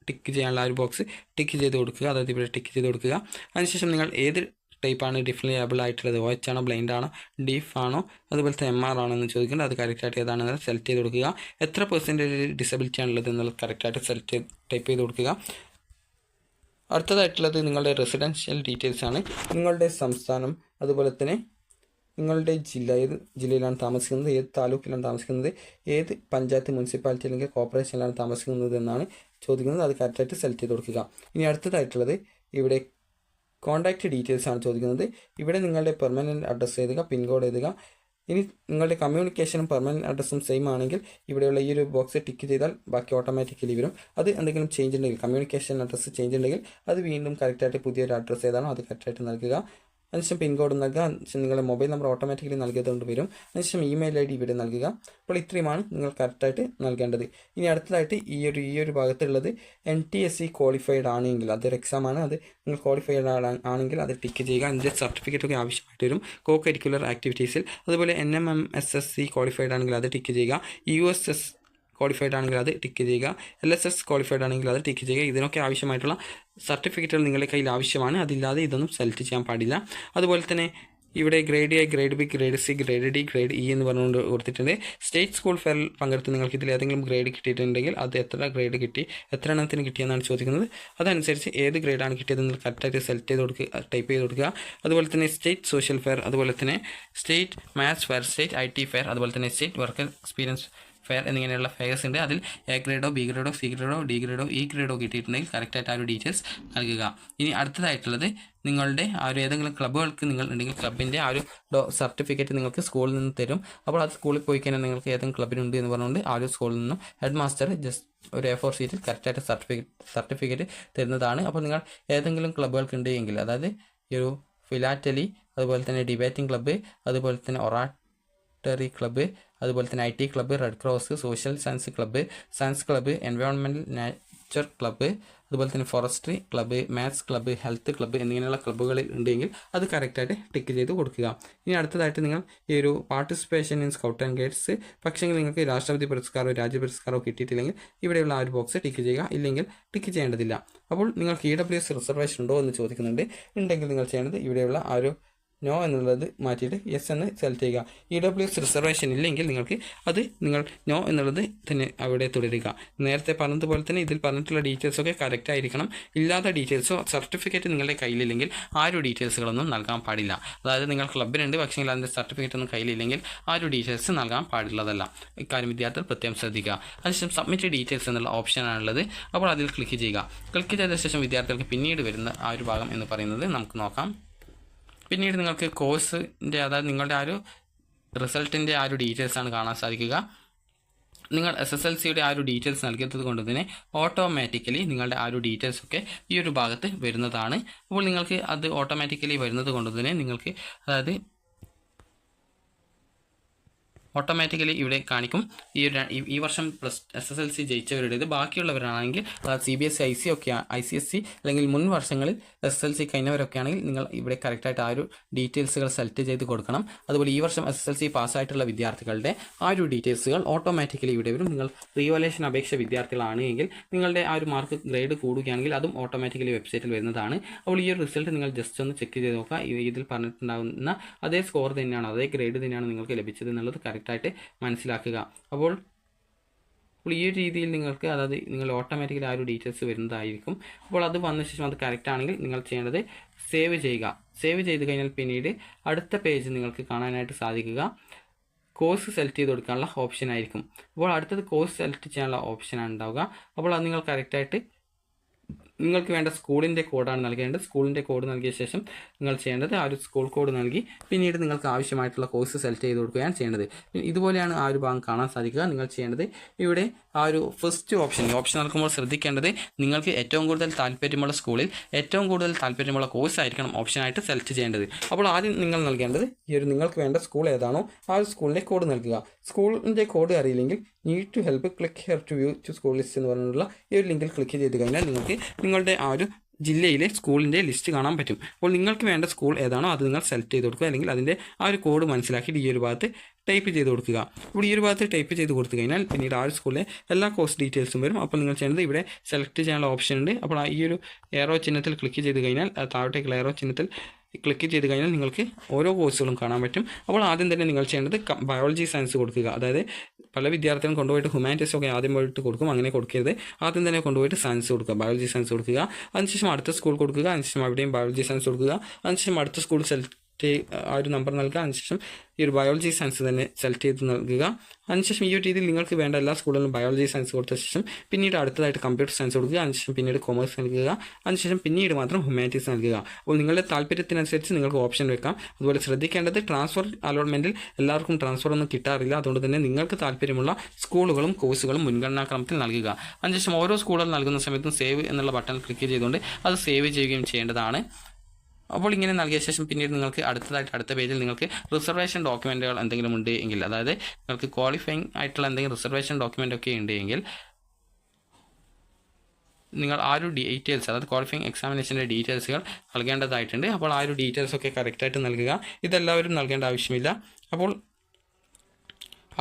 ടിക്ക് ചെയ്യാനുള്ള ആ ഒരു ബോക്സ് ടിക്ക് ചെയ്ത് കൊടുക്കുക, അതായത് ഇവിടെ ടിക്ക് ചെയ്ത് കൊടുക്കുക. അതിനുശേഷം നിങ്ങൾ ഏത് ടൈപ്പാണ് ഡിഫിനബിൾ ആയിട്ടുള്ളത്, OH ആണോ, ബ്ലൈൻഡ് ആണോ, ഡീഫ് ആണോ, അതുപോലെ തന്നെ MR ആണോ എന്ന് ചോദിക്കേണ്ടത്. അത് കറക്റ്റായിട്ട് ഏതാണെന്ന് സെലക്ട് ചെയ്ത് കൊടുക്കുക. എത്ര പെർസെൻറ്റേജ് ഡിസബിലിറ്റി ആണുള്ളത് എന്നുള്ളത് കറക്റ്റായിട്ട് ടൈപ്പ് ചെയ്ത് കൊടുക്കുക. അടുത്തതായിട്ടുള്ളത് നിങ്ങളുടെ റെസിഡൻഷ്യൽ ഡീറ്റെയിൽസ് ആണ്. നിങ്ങളുടെ സംസ്ഥാനം, അതുപോലെ തന്നെ നിങ്ങളുടെ ജില്ല, ഏത് ജില്ലയിലാണ് താമസിക്കുന്നത്, ഏത് താലൂക്കിലാണ് താമസിക്കുന്നത്, ഏത് പഞ്ചായത്ത്, മുനിസിപ്പാലിറ്റി അല്ലെങ്കിൽ കോർപ്പറേഷനിലാണ് താമസിക്കുന്നത് എന്നാണ് ചോദിക്കുന്നത്. അത് കറക്റ്റായിട്ട് സെലക്ട് ചെയ്ത് കൊടുക്കുക. ഇനി അടുത്തതായിട്ടുള്ളത് ഇവിടെ കോൺടാക്റ്റ് ഡീറ്റെയിൽസ് ആണ് ചോദിക്കുന്നത്. ഇവിടെ നിങ്ങളുടെ പെർമനൻറ്റ് അഡ്രസ്സ് എഴുതുക, പിൻകോഡ് എഴുതുക. ഇനി നിങ്ങളുടെ കമ്മ്യൂണിക്കേഷനും പെർമനൻറ്റ് അഡ്രസ്സും സെയിം ആണെങ്കിൽ ഇവിടെയുള്ള ഈ ഒരു ബോക്സ് ടിക്ക് ചെയ്താൽ ബാക്കി ഓട്ടോമാറ്റിക്കലി വരും. അത് എന്തെങ്കിലും ചേഞ്ച് ഉണ്ടെങ്കിൽ, കമ്മ്യൂണിക്കേഷൻ അഡ്രസ്സ് ചേഞ്ച് ഉണ്ടെങ്കിൽ അത് വീണ്ടും കറക്റ്റായിട്ട് പുതിയൊരു അഡ്രസ്സ് ഏതാണോ അത് കറക്റ്റായിട്ട് നൽകുക. അതിനുശേഷം പിൻകോഡ് നൽകുക. അതിനുശേഷം നിങ്ങളുടെ മൊബൈൽ നമ്പർ ഓട്ടോമാറ്റിക്കലി നൽകിയതുകൊണ്ട് വരും. അതിനുശേഷം ഇമെയിൽ ID ഇവിടെ നൽകുക. അപ്പോൾ ഇത്രയുമാണ് നിങ്ങൾ കറക്റ്റായിട്ട് നൽകേണ്ടത്. ഇനി അടുത്തതായിട്ട് ഈ ഒരു ഭാഗത്തുള്ളത് NTSE ക്വാളിഫൈഡ് ആണെങ്കിൽ, അതൊരു എക്സാമാണ്, അത് നിങ്ങൾ ക്വാളിഫൈഡ് ആണെങ്കിൽ അത് ടിക്ക് ചെയ്യുക. അതിൻ്റെ സർട്ടിഫിക്കറ്റ് ഒക്കെ ആവശ്യമായിട്ട് വരും കോ കരിക്കുലർ ആക്ടിവിറ്റീസിൽ. അതുപോലെ NMMSSC ക്വാളിഫൈഡ് ആണെങ്കിൽ അത് ടിക്ക് ചെയ്യുക. USS ക്വാളിഫൈഡ് ആണെങ്കിൽ അത് ടിക്ക് ചെയ്യുക. LSS ക്വാളിഫൈഡ് ആണെങ്കിൽ അത് ടിക്ക് ചെയ്യുക. ഇതിനൊക്കെ ആവശ്യമായിട്ടുള്ള സർട്ടിഫിക്കറ്റുകൾ നിങ്ങളുടെ കയ്യിൽ ആവശ്യമാണ്. അതില്ലാതെ ഇതൊന്നും സെലക്ട് ചെയ്യാൻ പാടില്ല. അതുപോലെ തന്നെ ഇവിടെ grade A, grade B, grade C, grade D, grade E എന്ന് പറഞ്ഞുകൊണ്ട് കൊടുത്തിട്ടുണ്ട്. സ്റ്റേറ്റ് സ്കൂൾ ഫെയറിൽ പങ്കെടുത്ത് നിങ്ങൾക്ക് ഇതിൽ ഏതെങ്കിലും ഗ്രേഡ് കിട്ടിയിട്ടുണ്ടെങ്കിൽ അത് എത്ര ഗ്രേഡ് കിട്ടി, എത്ര എണ്ണത്തിന് കിട്ടിയെന്നാണ് ചോദിക്കുന്നത്. അതനുസരിച്ച് ഏത് ഗ്രേഡാണ് കിട്ടിയതെന്ന് കറക്റ്റായിട്ട് സെലക്ട് ചെയ്ത് കൊടുക്കുക, ടൈപ്പ് ചെയ്ത് കൊടുക്കുക. അതുപോലെ തന്നെ സ്റ്റേറ്റ് സോഷ്യൽ ഫെയർ, അതുപോലെ തന്നെ state maths fair, state IT fair, അതുപോലെ തന്നെ സ്റ്റേറ്റ് വർക്ക് എക്സ്പീരിയൻസ് ഫെയർ എന്നിങ്ങനെയുള്ള ഫെയർസ് ഉണ്ട്. അതിൽ A ഗ്രേഡോ, B ഗ്രേഡോ, C ഗ്രേഡോ, D ഗ്രേഡോ, E ഗ്രേഡോ കിട്ടിയിട്ടുണ്ടെങ്കിൽ കറക്റ്റായിട്ട് ആ ഒരു ഡീറ്റെയിൽസ് നൽകുക. ഇനി അടുത്തതായിട്ടുള്ളത് നിങ്ങളുടെ ആ ഒരു ഏതെങ്കിലും ക്ലബ്ബുകൾക്ക് നിങ്ങൾ ഉണ്ടെങ്കിൽ ക്ലബിൻ്റെ ആ ഒരു സർട്ടിഫിക്കറ്റ് നിങ്ങൾക്ക് സ്കൂളിൽ നിന്ന് തരും. അപ്പോൾ അത് സ്കൂളിൽ പോയി കഴിഞ്ഞാൽ നിങ്ങൾക്ക് ഏതെങ്കിലും ക്ലബിനുണ്ട് എന്ന് പറഞ്ഞുകൊണ്ട് ആ ഒരു സ്കൂളിൽ നിന്നും ഹെഡ് മാസ്റ്റർ ജസ്റ്റ് ഒരു A4 ഷീറ്റിൽ കറക്റ്റായിട്ട് സർട്ടിഫിക്കറ്റ് തരുന്നതാണ്. അപ്പോൾ നിങ്ങൾ ഏതെങ്കിലും ക്ലബ്ബുകൾക്ക് ഉണ്ടെങ്കിൽ, അതായത് ഈ ഒരു ഫിലാറ്റലി, അതുപോലെ തന്നെ ഡിബേറ്റിംഗ് ക്ലബ്ബ്, അതുപോലെ തന്നെ ഒറാട്ടറി ക്ലബ്ബ്, അതുപോലെ തന്നെ IT club, red cross, social science club, science club, environmental nature club, അതുപോലെ തന്നെ forestry club, maths club, health club എന്നിങ്ങനെയുള്ള ക്ലബ്ബുകളിൽ ഉണ്ടെങ്കിൽ അത് കറക്റ്റായിട്ട് ടിക്ക് ചെയ്ത് കൊടുക്കുക. ഇനി അടുത്തതായിട്ട് നിങ്ങൾ ഈ ഒരു participation in scout and guides, പക്ഷേ നിങ്ങൾക്ക് രാഷ്ട്രപതി പുരസ്കാരമോ രാജ്യ പുരസ്കാരമോ കിട്ടിയിട്ടില്ലെങ്കിൽ ഇവിടെയുള്ള ആ ഒരു ബോക്സ് ടിക്ക് ചെയ്യുക. ഇല്ലെങ്കിൽ ടിക്ക് ചെയ്യേണ്ടതില്ല. അപ്പോൾ നിങ്ങൾക്ക് EWS റിസർവേഷൻ ഉണ്ടോ എന്ന് ചോദിക്കുന്നുണ്ട്. ഉണ്ടെങ്കിൽ നിങ്ങൾ ചെയ്യേണ്ടത് ഇവിടെയുള്ള ആ ഒരു നോ എന്നുള്ളത് മാറ്റിയിട്ട് യെസ് എന്ന് സെലക്ട് ചെയ്യുക. EWS റിസർവേഷൻ ഇല്ലെങ്കിൽ നിങ്ങൾക്ക് അത് നിങ്ങൾ നോ എന്നുള്ളത് തന്നെ അവിടെ തുടരുക. നേരത്തെ പറഞ്ഞതുപോലെ തന്നെ ഇതിൽ പറഞ്ഞിട്ടുള്ള ഡീറ്റെയിൽസൊക്കെ കറക്റ്റ് ആയിരിക്കണം. ഇല്ലാത്ത ഡീറ്റെയിൽസോ സർട്ടിഫിക്കറ്റ് നിങ്ങളുടെ കയ്യിലില്ലെങ്കിൽ ആ ഒരു ഡീറ്റെയിൽസുകളൊന്നും നൽകാൻ പാടില്ല. അതായത് നിങ്ങൾ ക്ലബ്ബിനുണ്ട് പക്ഷേ അതിൻ്റെ സർട്ടിഫിക്കറ്റ് ഒന്നും കയ്യിലില്ലെങ്കിൽ ആ ഒരു ഡീറ്റെയിൽസ് നൽകാൻ പാടുള്ളതല്ല. ഇക്കാര്യം വിദ്യാർത്ഥികൾ പ്രത്യേകം ശ്രദ്ധിക്കുക. അതിനുശേഷം സബ്മിറ്റ് ഡീറ്റെയിൽസ് എന്നുള്ള ഓപ്ഷനാണുള്ളത്. അപ്പോൾ അതിൽ ക്ലിക്ക് ചെയ്യുക. ക്ലിക്ക് ചെയ്ത ശേഷം വിദ്യാർത്ഥികൾക്ക് പിന്നീട് വരുന്ന ആ ഒരു ഭാഗം എന്ന് പറയുന്നത് നമുക്ക് നോക്കാം. പിന്നീട് നിങ്ങൾക്ക് കോഴ്സിൻ്റെ, അതായത് നിങ്ങളുടെ ആ ഒരു റിസൾട്ടിൻ്റെ ആ ഒരു ഡീറ്റെയിൽസാണ് കാണാൻ സാധിക്കുക. നിങ്ങൾ SSLCയുടെ ആ ഒരു ഡീറ്റെയിൽസ് നൽകിയത് കൊണ്ട് തന്നെ ഓട്ടോമാറ്റിക്കലി നിങ്ങളുടെ ആ ഒരു ഡീറ്റെയിൽസൊക്കെ ഈ ഒരു ഭാഗത്ത് വരുന്നതാണ്. അപ്പോൾ നിങ്ങൾക്ക് അത് ഓട്ടോമാറ്റിക്കലി വരുന്നത് കൊണ്ട് തന്നെ നിങ്ങൾക്ക്, അതായത് ഓട്ടോമാറ്റിക്കലി ഇവിടെ കാണിക്കും ഈ വർഷം SSLC ജയിച്ചവരുടേത്. ബാക്കിയുള്ളവരാണെങ്കിൽ CBSE, ICSE അല്ലെങ്കിൽ മുൻ വർഷങ്ങളിൽ SSLC കഴിഞ്ഞവരൊക്കെ ആണെങ്കിൽ നിങ്ങൾ ഇവിടെ കറക്റ്റായിട്ട് ആ ഒരു ഡീറ്റെയിൽസുകൾ സെലക്ട് ചെയ്ത് കൊടുക്കണം. അതുപോലെ ഈ വർഷം SSLC പാസ്സായിട്ടുള്ള വിദ്യാർത്ഥികളുടെ ആ ഒരു ഡീറ്റെയിൽസുകൾ ഓട്ടോമാറ്റിക്കലി ഇവിടെ വരും. നിങ്ങൾ റീവാലുവേഷൻ അപേക്ഷ വിദ്യാർത്ഥികളാണ് എങ്കിൽ നിങ്ങളുടെ ആ ഒരു മാർക്ക് ഗ്രേഡ് കൂടുകയാണെങ്കിൽ അതും ഓട്ടോമാറ്റിക്കലി വെബ്സൈറ്റിൽ വരുന്നതാണ്. അപ്പോൾ ഈ ഒരു റിസൾട്ട് നിങ്ങൾ ജസ്റ്റ് ഒന്ന് ചെക്ക് ചെയ്ത് നോക്കുക. ഇതിൽ പറഞ്ഞിട്ടുണ്ടാകുന്ന അതേ സ്കോർ തന്നെയാണ്, അതേ ഗ്രേഡ് തന്നെയാണ് നിങ്ങൾക്ക് ലഭിച്ചത് എന്നുള്ളത് കറക്റ്റായിട്ട് മനസ്സിലാക്കുക. അപ്പോൾ ഈ ഒരു രീതിയിൽ നിങ്ങൾക്ക്, അതായത് നിങ്ങൾ ഓട്ടോമാറ്റിക്കലി ആ ഒരു ഡീറ്റെയിൽസ് വരുന്നതായിരിക്കും. അപ്പോൾ അത് വന്ന ശേഷം അത് കറക്റ്റ് ആണെങ്കിൽ നിങ്ങൾ ചെയ്യേണ്ടത് സേവ് ചെയ്യുക. സേവ് ചെയ്ത് കഴിഞ്ഞാൽ പിന്നീട് അടുത്ത പേജ് നിങ്ങൾക്ക് കാണാനായിട്ട് സാധിക്കുക കോഴ്സ് സെലക്ട് ചെയ്ത് കൊടുക്കാനുള്ള ഓപ്ഷൻ ആയിരിക്കും. അപ്പോൾ അടുത്തത് കോഴ്സ് സെലക്ട് ചെയ്യാനുള്ള ഓപ്ഷനാണ് ഉണ്ടാവുക. അപ്പോൾ അത് നിങ്ങൾ കറക്റ്റായിട്ട് നിങ്ങൾക്ക് വേണ്ട സ്കൂളിൻ്റെ കോഡാണ് നൽകേണ്ടത്. സ്കൂളിൻ്റെ കോഡ് നൽകിയ ശേഷം നിങ്ങൾ ചെയ്യേണ്ടത് ആ ഒരു സ്കൂൾ കോഡ് നൽകി പിന്നീട് നിങ്ങൾക്ക് ആവശ്യമായിട്ടുള്ള കോഴ്സ് സെലക്ട് ചെയ്ത് കൊടുക്കുകയാണ് ചെയ്യേണ്ടത്. ഇതുപോലെയാണ് ആ ഒരു ഭാഗം കാണാൻ സാധിക്കുക. നിങ്ങൾ ചെയ്യേണ്ടത് ഇവിടെ ആ ഒരു ഫസ്റ്റ് ഓപ്ഷൻ നടക്കുമ്പോൾ ശ്രദ്ധിക്കേണ്ടത് നിങ്ങൾക്ക് ഏറ്റവും കൂടുതൽ താല്പര്യമുള്ള സ്കൂളിൽ ഏറ്റവും കൂടുതൽ താല്പര്യമുള്ള കോഴ്സ് ആയിരിക്കണം ഓപ്ഷനായിട്ട് സെലക്ട് ചെയ്യേണ്ടത്. അപ്പോൾ ആദ്യം നിങ്ങൾ നൽകേണ്ടത് ഈ ഒരു നിങ്ങൾക്ക് വേണ്ട സ്കൂൾ ഏതാണോ ആ ഒരു സ്കൂളിൻ്റെ കോഡ് നൽകുക. സ്കൂളിൻ്റെ കോഡ് അറിയില്ലെങ്കിൽ need to help click here to view to school list എന്ന് പറഞ്ഞിട്ടുള്ള ഈ ഒരു ലിങ്കിൽ ക്ലിക്ക് ചെയ്ത് കഴിഞ്ഞാൽ നിങ്ങൾക്ക് നിങ്ങളുടെ ആ ഒരു ജില്ലയിലെ സ്കൂളിൻ്റെ ലിസ്റ്റ് കാണാൻ പറ്റും. അപ്പോൾ നിങ്ങൾക്ക് വേണ്ട സ്കൂൾ ഏതാണോ അത് നിങ്ങൾ സെലക്ട് ചെയ്ത് കൊടുക്കുക, അല്ലെങ്കിൽ അതിൻ്റെ ആ ഒരു കോഡ് മനസ്സിലാക്കിയിട്ട് ഈ ഒരു ഭാഗത്ത് ടൈപ്പ് ചെയ്ത് കൊടുക്കുക. അപ്പോൾ ഈ ഒരു ഭാഗത്ത് ടൈപ്പ് ചെയ്ത് കൊടുത്തു കഴിഞ്ഞാൽ പിന്നീട് ആ ഒരു സ്കൂളിലെ എല്ലാ കോഴ്സ് ഡീറ്റെയിൽസും വരും. അപ്പോൾ നിങ്ങൾ ചെയ്യേണ്ടത് ഇവിടെ സെലക്ട് ചെയ്യാനുള്ള ഓപ്ഷൻ ഉണ്ട്. അപ്പോൾ ഈ ഒരു ഏറോ ചിഹ്നത്തിൽ ക്ലിക്ക് ചെയ്ത് കഴിഞ്ഞാൽ താഴോട്ടേക്കുള്ള ഏറോ ചിഹ്നത്തിൽ ക്ലിക്ക് ചെയ്ത് കഴിഞ്ഞാൽ നിങ്ങൾക്ക് ഓരോ കോഴ്സുകളും കാണാൻ പറ്റും. അപ്പോൾ ആദ്യം തന്നെ നിങ്ങൾ ചെയ്യേണ്ടത് ബയോളജി സയൻസ് കൊടുക്കുക. അതായത് പല വിദ്യാർത്ഥികളും കൊണ്ടുപോയിട്ട് ഹ്യൂമാനിറ്റീസ് ഒക്കെ ആദ്യം പോയിട്ട് കൊടുക്കും, അങ്ങനെ കൊടുക്കരുത്. ആദ്യം തന്നെ കൊണ്ടുപോയിട്ട് സയൻസ് കൊടുക്കുക, ബയോളജി സയൻസ് കൊടുക്കുക. അതിനുശേഷം അടുത്ത സ്കൂൾ കൊടുക്കുക, അതിനുശേഷം അവിടെയും ബയോളജി സയൻസ് കൊടുക്കുക. അതിനുശേഷം അടുത്ത സ്കൂൾ സെലക്ട് ആ ഒരു നമ്പർ നൽകുക. അതിനുശേഷം ഈ ഒരു ബയോളജി സയൻസ് തന്നെ സെലക്ട് ചെയ്ത് നൽകുക. അതിനുശേഷം ഈ ഒരു രീതിയിൽ നിങ്ങൾക്ക് വേണ്ട എല്ലാ സ്കൂളിലും ബയോളജി സയൻസ് കൊടുത്ത ശേഷം പിന്നീട് അടുത്തതായിട്ട് കമ്പ്യൂട്ടർ സയൻസ് കൊടുക്കുക. അതിനുശേഷം പിന്നീട് കൊമേഴ്സ് നൽകുക. അതിനുശേഷം പിന്നീട് മാത്രം ഹ്യൂമാനിറ്റീസ് നൽകുക. അപ്പോൾ നിങ്ങളുടെ താല്പര്യത്തിനനുസരിച്ച് നിങ്ങൾക്ക് ഓപ്ഷൻ വെക്കാം. അതുപോലെ ശ്രദ്ധിക്കേണ്ടത് ട്രാൻസ്ഫർ അലോട്ട്മെൻറ്റിൽ എല്ലാവർക്കും ട്രാൻസ്ഫർ ഒന്നും കിട്ടാറില്ല. അതുകൊണ്ട് തന്നെ നിങ്ങൾക്ക് താല്പര്യമുള്ള സ്കൂളുകളും കോഴ്സുകളും മുൻഗണനാക്രമത്തിൽ നൽകുക. അതിനുശേഷം ഓരോ സ്കൂളുകൾ നൽകുന്ന സമയത്തും സേവ് എന്നുള്ള ബട്ടൺ ക്ലിക്ക് ചെയ്തുകൊണ്ട് അത് സേവ് ചെയ്യുകയും ചെയ്യേണ്ടതാണ്. അപ്പോൾ ഇങ്ങനെ നൽകിയ ശേഷം പിന്നീട് നിങ്ങൾക്ക് അടുത്ത പേജിൽ നിങ്ങൾക്ക് റിസർവേഷൻ ഡോക്യുമെൻറ്റുകൾ എന്തെങ്കിലും ഉണ്ട് എങ്കിൽ, അതായത് നിങ്ങൾക്ക് ക്വാളിഫയിങ് ആയിട്ടുള്ള എന്തെങ്കിലും റിസർവേഷൻ ഡോക്യുമെൻ്റ് ഒക്കെ ഉണ്ട് എങ്കിൽ നിങ്ങൾ ആ ഒരു ഡീറ്റെയിൽസ്, അതായത് ക്വാളിഫയിങ് എക്സാമിനേഷൻ്റെ ഡീറ്റെയിൽസുകൾ നൽകേണ്ടതായിട്ടുണ്ട്. അപ്പോൾ ആ ഒരു ഡീറ്റെയിൽസൊക്കെ കറക്റ്റായിട്ട് നൽകുക. ഇതെല്ലാവരും നൽകേണ്ട ആവശ്യമില്ല. അപ്പോൾ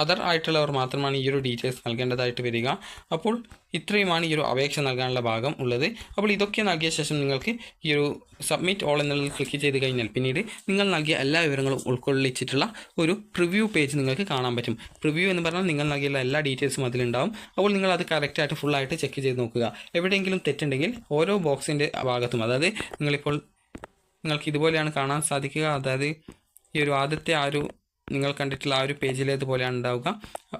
അതർ ആയിട്ടുള്ളവർ മാത്രമാണ് ഈ ഒരു ഡീറ്റെയിൽസ് നൽകേണ്ടതായിട്ട് വരിക. അപ്പോൾ ഇത്രയുമാണ് ഈ ഒരു അപേക്ഷ നൽകാനുള്ള ഭാഗം ഉള്ളത്. അപ്പോൾ ഇതൊക്കെ നൽകിയ ശേഷം നിങ്ങൾക്ക് ഈ ഒരു സബ്മിറ്റ് ഓൾ എന്നുള്ളത് ക്ലിക്ക് ചെയ്ത് കഴിഞ്ഞാൽ പിന്നീട് നിങ്ങൾ നൽകിയ എല്ലാ വിവരങ്ങളും ഉൾക്കൊള്ളിച്ചിട്ടുള്ള ഒരു പ്രിവ്യൂ പേജ് നിങ്ങൾക്ക് കാണാൻ പറ്റും. പ്രിവ്യൂ എന്ന് പറഞ്ഞാൽ നിങ്ങൾ നൽകിയുള്ള എല്ലാ ഡീറ്റെയിൽസും അതിലുണ്ടാവും. അപ്പോൾ നിങ്ങൾ അത് കറക്റ്റായിട്ട് ഫുള്ളായിട്ട് ചെക്ക് ചെയ്ത് നോക്കുക. എവിടെയെങ്കിലും തെറ്റുണ്ടെങ്കിൽ ഓരോ ബോക്സിൻ്റെ ഭാഗത്തും, അതായത് നിങ്ങൾക്ക് ഇതുപോലെയാണ് കാണാൻ സാധിക്കുക. അതായത് ഈ ഒരു ആദ്യത്തെ ആ ഒരു നിങ്ങൾ കണ്ടിട്ടുള്ള ആ ഒരു പേജിലേതുപോലെയാണ് ഉണ്ടാവുക.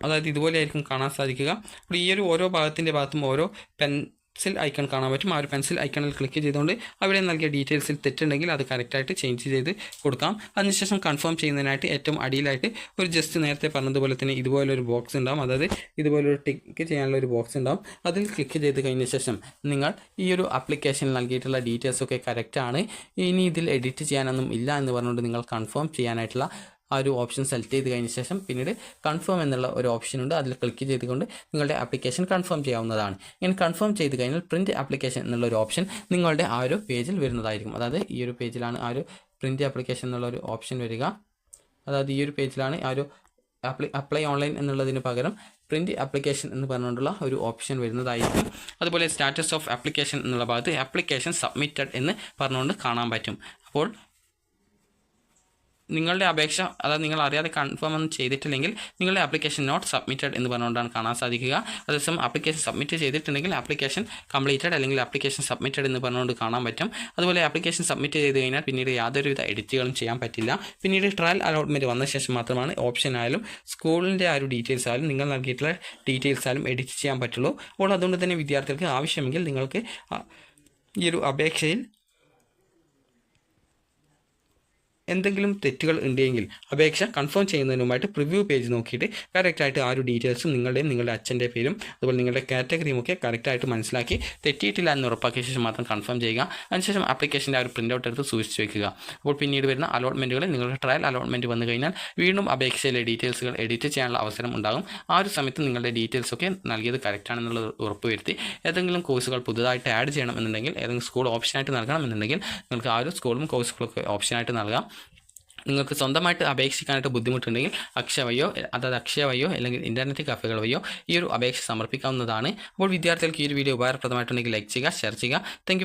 അതായത് ഇതുപോലെ ആയിരിക്കും കാണാൻ സാധിക്കുക. അപ്പോൾ ഈ ഒരു ഓരോ ഭാഗത്തിൻ്റെ ഭാഗത്തും ഓരോ പെൻസിൽ ഐക്കൺ കാണാൻ പറ്റും. ആ ഒരു പെൻസിൽ ഐക്കണിൽ ക്ലിക്ക് ചെയ്തുകൊണ്ട് അവിടെ നൽകിയ ഡീറ്റെയിൽസിൽ തെറ്റുണ്ടെങ്കിൽ അത് കറക്റ്റായിട്ട് ചേഞ്ച് ചെയ്ത് കൊടുക്കാം. അതിനുശേഷം കൺഫേം ചെയ്യുന്നതിനായിട്ട് ഏറ്റവും അടിയിലായിട്ട് ഒരു ജസ്റ്റ് നേരത്തെ പറഞ്ഞതുപോലെ തന്നെ ഇതുപോലൊരു ബോക്സ് ഉണ്ടാവും. അതായത് ഇതുപോലൊരു ടിക്ക് ചെയ്യാനുള്ള ഒരു ബോക്സ് ഉണ്ടാവും. അതിൽ ക്ലിക്ക് ചെയ്ത് കഴിഞ്ഞ ശേഷം നിങ്ങൾ ഈ ഒരു ആപ്ലിക്കേഷനിൽ നൽകിയിട്ടുള്ള ഡീറ്റെയിൽസൊക്കെ കറക്റ്റാണ്, ഇനി ഇതിൽ എഡിറ്റ് ചെയ്യാനൊന്നും ഇല്ല എന്ന് പറഞ്ഞുകൊണ്ട് നിങ്ങൾ കൺഫേം ചെയ്യാനായിട്ടുള്ള ആ ഒരു ഓപ്ഷൻ സെലക്ട് ചെയ്ത് കഴിഞ്ഞ ശേഷം പിന്നീട് കൺഫേം എന്നുള്ള ഒരു ഓപ്ഷൻ ഉണ്ട്. അതിൽ ക്ലിക്ക് ചെയ്തുകൊണ്ട് നിങ്ങളുടെ ആപ്ലിക്കേഷൻ കൺഫേം ചെയ്യാവുന്നതാണ്. ഇങ്ങനെ കൺഫേം ചെയ്ത് കഴിഞ്ഞാൽ പ്രിൻറ്റ് ആപ്ലിക്കേഷൻ എന്നുള്ള ഒരു ഓപ്ഷൻ നിങ്ങളുടെ ആ ഒരു പേജിൽ വരുന്നതായിരിക്കും. അതായത് ഈ ഒരു പേജിലാണ് ആ ഒരു പ്രിൻറ്റ് ആപ്ലിക്കേഷൻ എന്നുള്ള ഒരു ഓപ്ഷൻ വരിക. അതായത് ഈ ഒരു പേജിലാണ് ആ ഒരു അപ്ലൈ ഓൺലൈൻ എന്നുള്ളതിന് പകരം പ്രിൻറ്റ് ആപ്ലിക്കേഷൻ എന്ന് പറഞ്ഞുകൊണ്ടുള്ള ഒരു ഓപ്ഷൻ വരുന്നതായിരിക്കും. അതുപോലെ സ്റ്റാറ്റസ് ഓഫ് ആപ്ലിക്കേഷൻ എന്നുള്ള ഭാഗത്ത് ആപ്ലിക്കേഷൻ സബ്മിറ്റഡ് എന്ന് പറഞ്ഞുകൊണ്ട് കാണാൻ പറ്റും. അപ്പോൾ നിങ്ങളുടെ അപേക്ഷ, അതായത് നിങ്ങൾ അറിയാതെ കൺഫേം ഒന്നും ചെയ്തിട്ടില്ലെങ്കിൽ നിങ്ങളുടെ ആപ്ലിക്കേഷൻ നോട്ട് സബ്മിറ്റഡ് എന്ന് പറഞ്ഞുകൊണ്ടാണ് കാണാൻ സാധിക്കുക. അതേസമയം ആപ്ലിക്കേഷൻ സബ്മിറ്റ് ചെയ്തിട്ടുണ്ടെങ്കിൽ ആപ്ലിക്കേഷൻ കംപ്ലീറ്റഡ് അല്ലെങ്കിൽ ആപ്ലിക്കേഷൻ സബ്മിറ്റഡ് എന്ന് പറഞ്ഞുകൊണ്ട് കാണാൻ പറ്റും. അതുപോലെ ആപ്ലിക്കേഷൻ സബ്മിറ്റ് ചെയ്ത് കഴിഞ്ഞാൽ പിന്നീട് യാതൊരുവിധ എഡിറ്റുകളും ചെയ്യാൻ പറ്റില്ല. പിന്നീട് ട്രയൽ അലോട്ട്മെൻറ്റ് വന്ന ശേഷം മാത്രമാണ് ഓപ്ഷൻ ആയാലും സ്കൂളിൻ്റെ ആ ഒരു ഡീറ്റെയിൽസ് ആയാലും നിങ്ങൾ നൽകിയിട്ടുള്ള ഡീറ്റെയിൽസ് ആയാലും എഡിറ്റ് ചെയ്യാൻ പറ്റുള്ളൂ. അപ്പോൾ അതുകൊണ്ട് തന്നെ വിദ്യാർത്ഥികൾക്ക് ആവശ്യമെങ്കിൽ നിങ്ങൾക്ക് ഈ ഒരു അപേക്ഷയിൽ എന്തെങ്കിലും തെറ്റുകൾ ഉണ്ടെങ്കിൽ അപേക്ഷ കൺഫേം ചെയ്യുന്നതിന് മുമ്പായിട്ട് പ്രിവ്യൂ പേജ് നോക്കിയിട്ട് കറക്റ്റായിട്ട് ആ ഒരു ഡീറ്റെയിൽസും നിങ്ങളുടെ അച്ഛൻ്റെ പേരും അതുപോലെ നിങ്ങളുടെ കാറ്റഗറിയും ഒക്കെ കറക്റ്റായിട്ട് മനസ്സിലാക്കി തെറ്റിയിട്ടില്ല എന്ന് ഉറപ്പാക്കിയ ശേഷം മാത്രം കൺഫേം ചെയ്യുക. അതിനുശേഷം ആപ്ലിക്കേഷൻ്റെ ആ ഒരു പ്രിൻ്റ് ഔട്ട് എടുത്ത് സൂക്ഷിച്ച് വയ്ക്കുക. അപ്പോൾ പിന്നീട് വരുന്ന അലോട്ട്മെൻറ്റുകളിൽ നിങ്ങൾക്ക് ട്രയൽ അലോട്ട്മെൻറ്റ് വന്നു കഴിഞ്ഞാൽ വീണ്ടും അപേക്ഷയിലെ ഡീറ്റെയിൽസുകൾ എഡിറ്റ് ചെയ്യാനുള്ള അവസരം ഉണ്ടാകും. ആ ഒരു സമയത്ത് നിങ്ങളുടെ ഡീറ്റെയിൽസൊക്കെ നൽകിയത് കറക്റ്റാണെന്നുള്ളത് ഉറപ്പുവരുത്തി ഏതെങ്കിലും കോഴ്സുകൾ പുതുതായിട്ട് ആഡ് ചെയ്യണം എന്നുണ്ടെങ്കിൽ, ഏതെങ്കിലും സ്കൂൾ ഓപ്ഷനായിട്ട് നൽകണം എന്നുണ്ടെങ്കിൽ നിങ്ങൾക്ക് ആ ഒരു സ്കൂളും കോഴ്സുകളൊക്കെ ഓപ്ഷനായിട്ട് നൽകാം. നിങ്ങൾക്ക് സ്വന്തമായിട്ട് അപേക്ഷിക്കാനായിട്ട് ബുദ്ധിമുട്ടുണ്ടെങ്കിൽ അക്ഷയ വഴിയോ അല്ലെങ്കിൽ ഇൻ്റർനെറ്റ് കഫേകൾ വഴിയോ ഈ ഒരു അപേക്ഷ സമർപ്പിക്കാവുന്നതാണ്. അപ്പോൾ വിദ്യാർത്ഥികൾക്ക് ഈ ഒരു വീഡിയോ ഉപകാരപ്രദമായിട്ടുണ്ടെങ്കിൽ ലൈക്ക് ചെയ്യുക, ഷെയർ ചെയ്യുക. താങ്ക്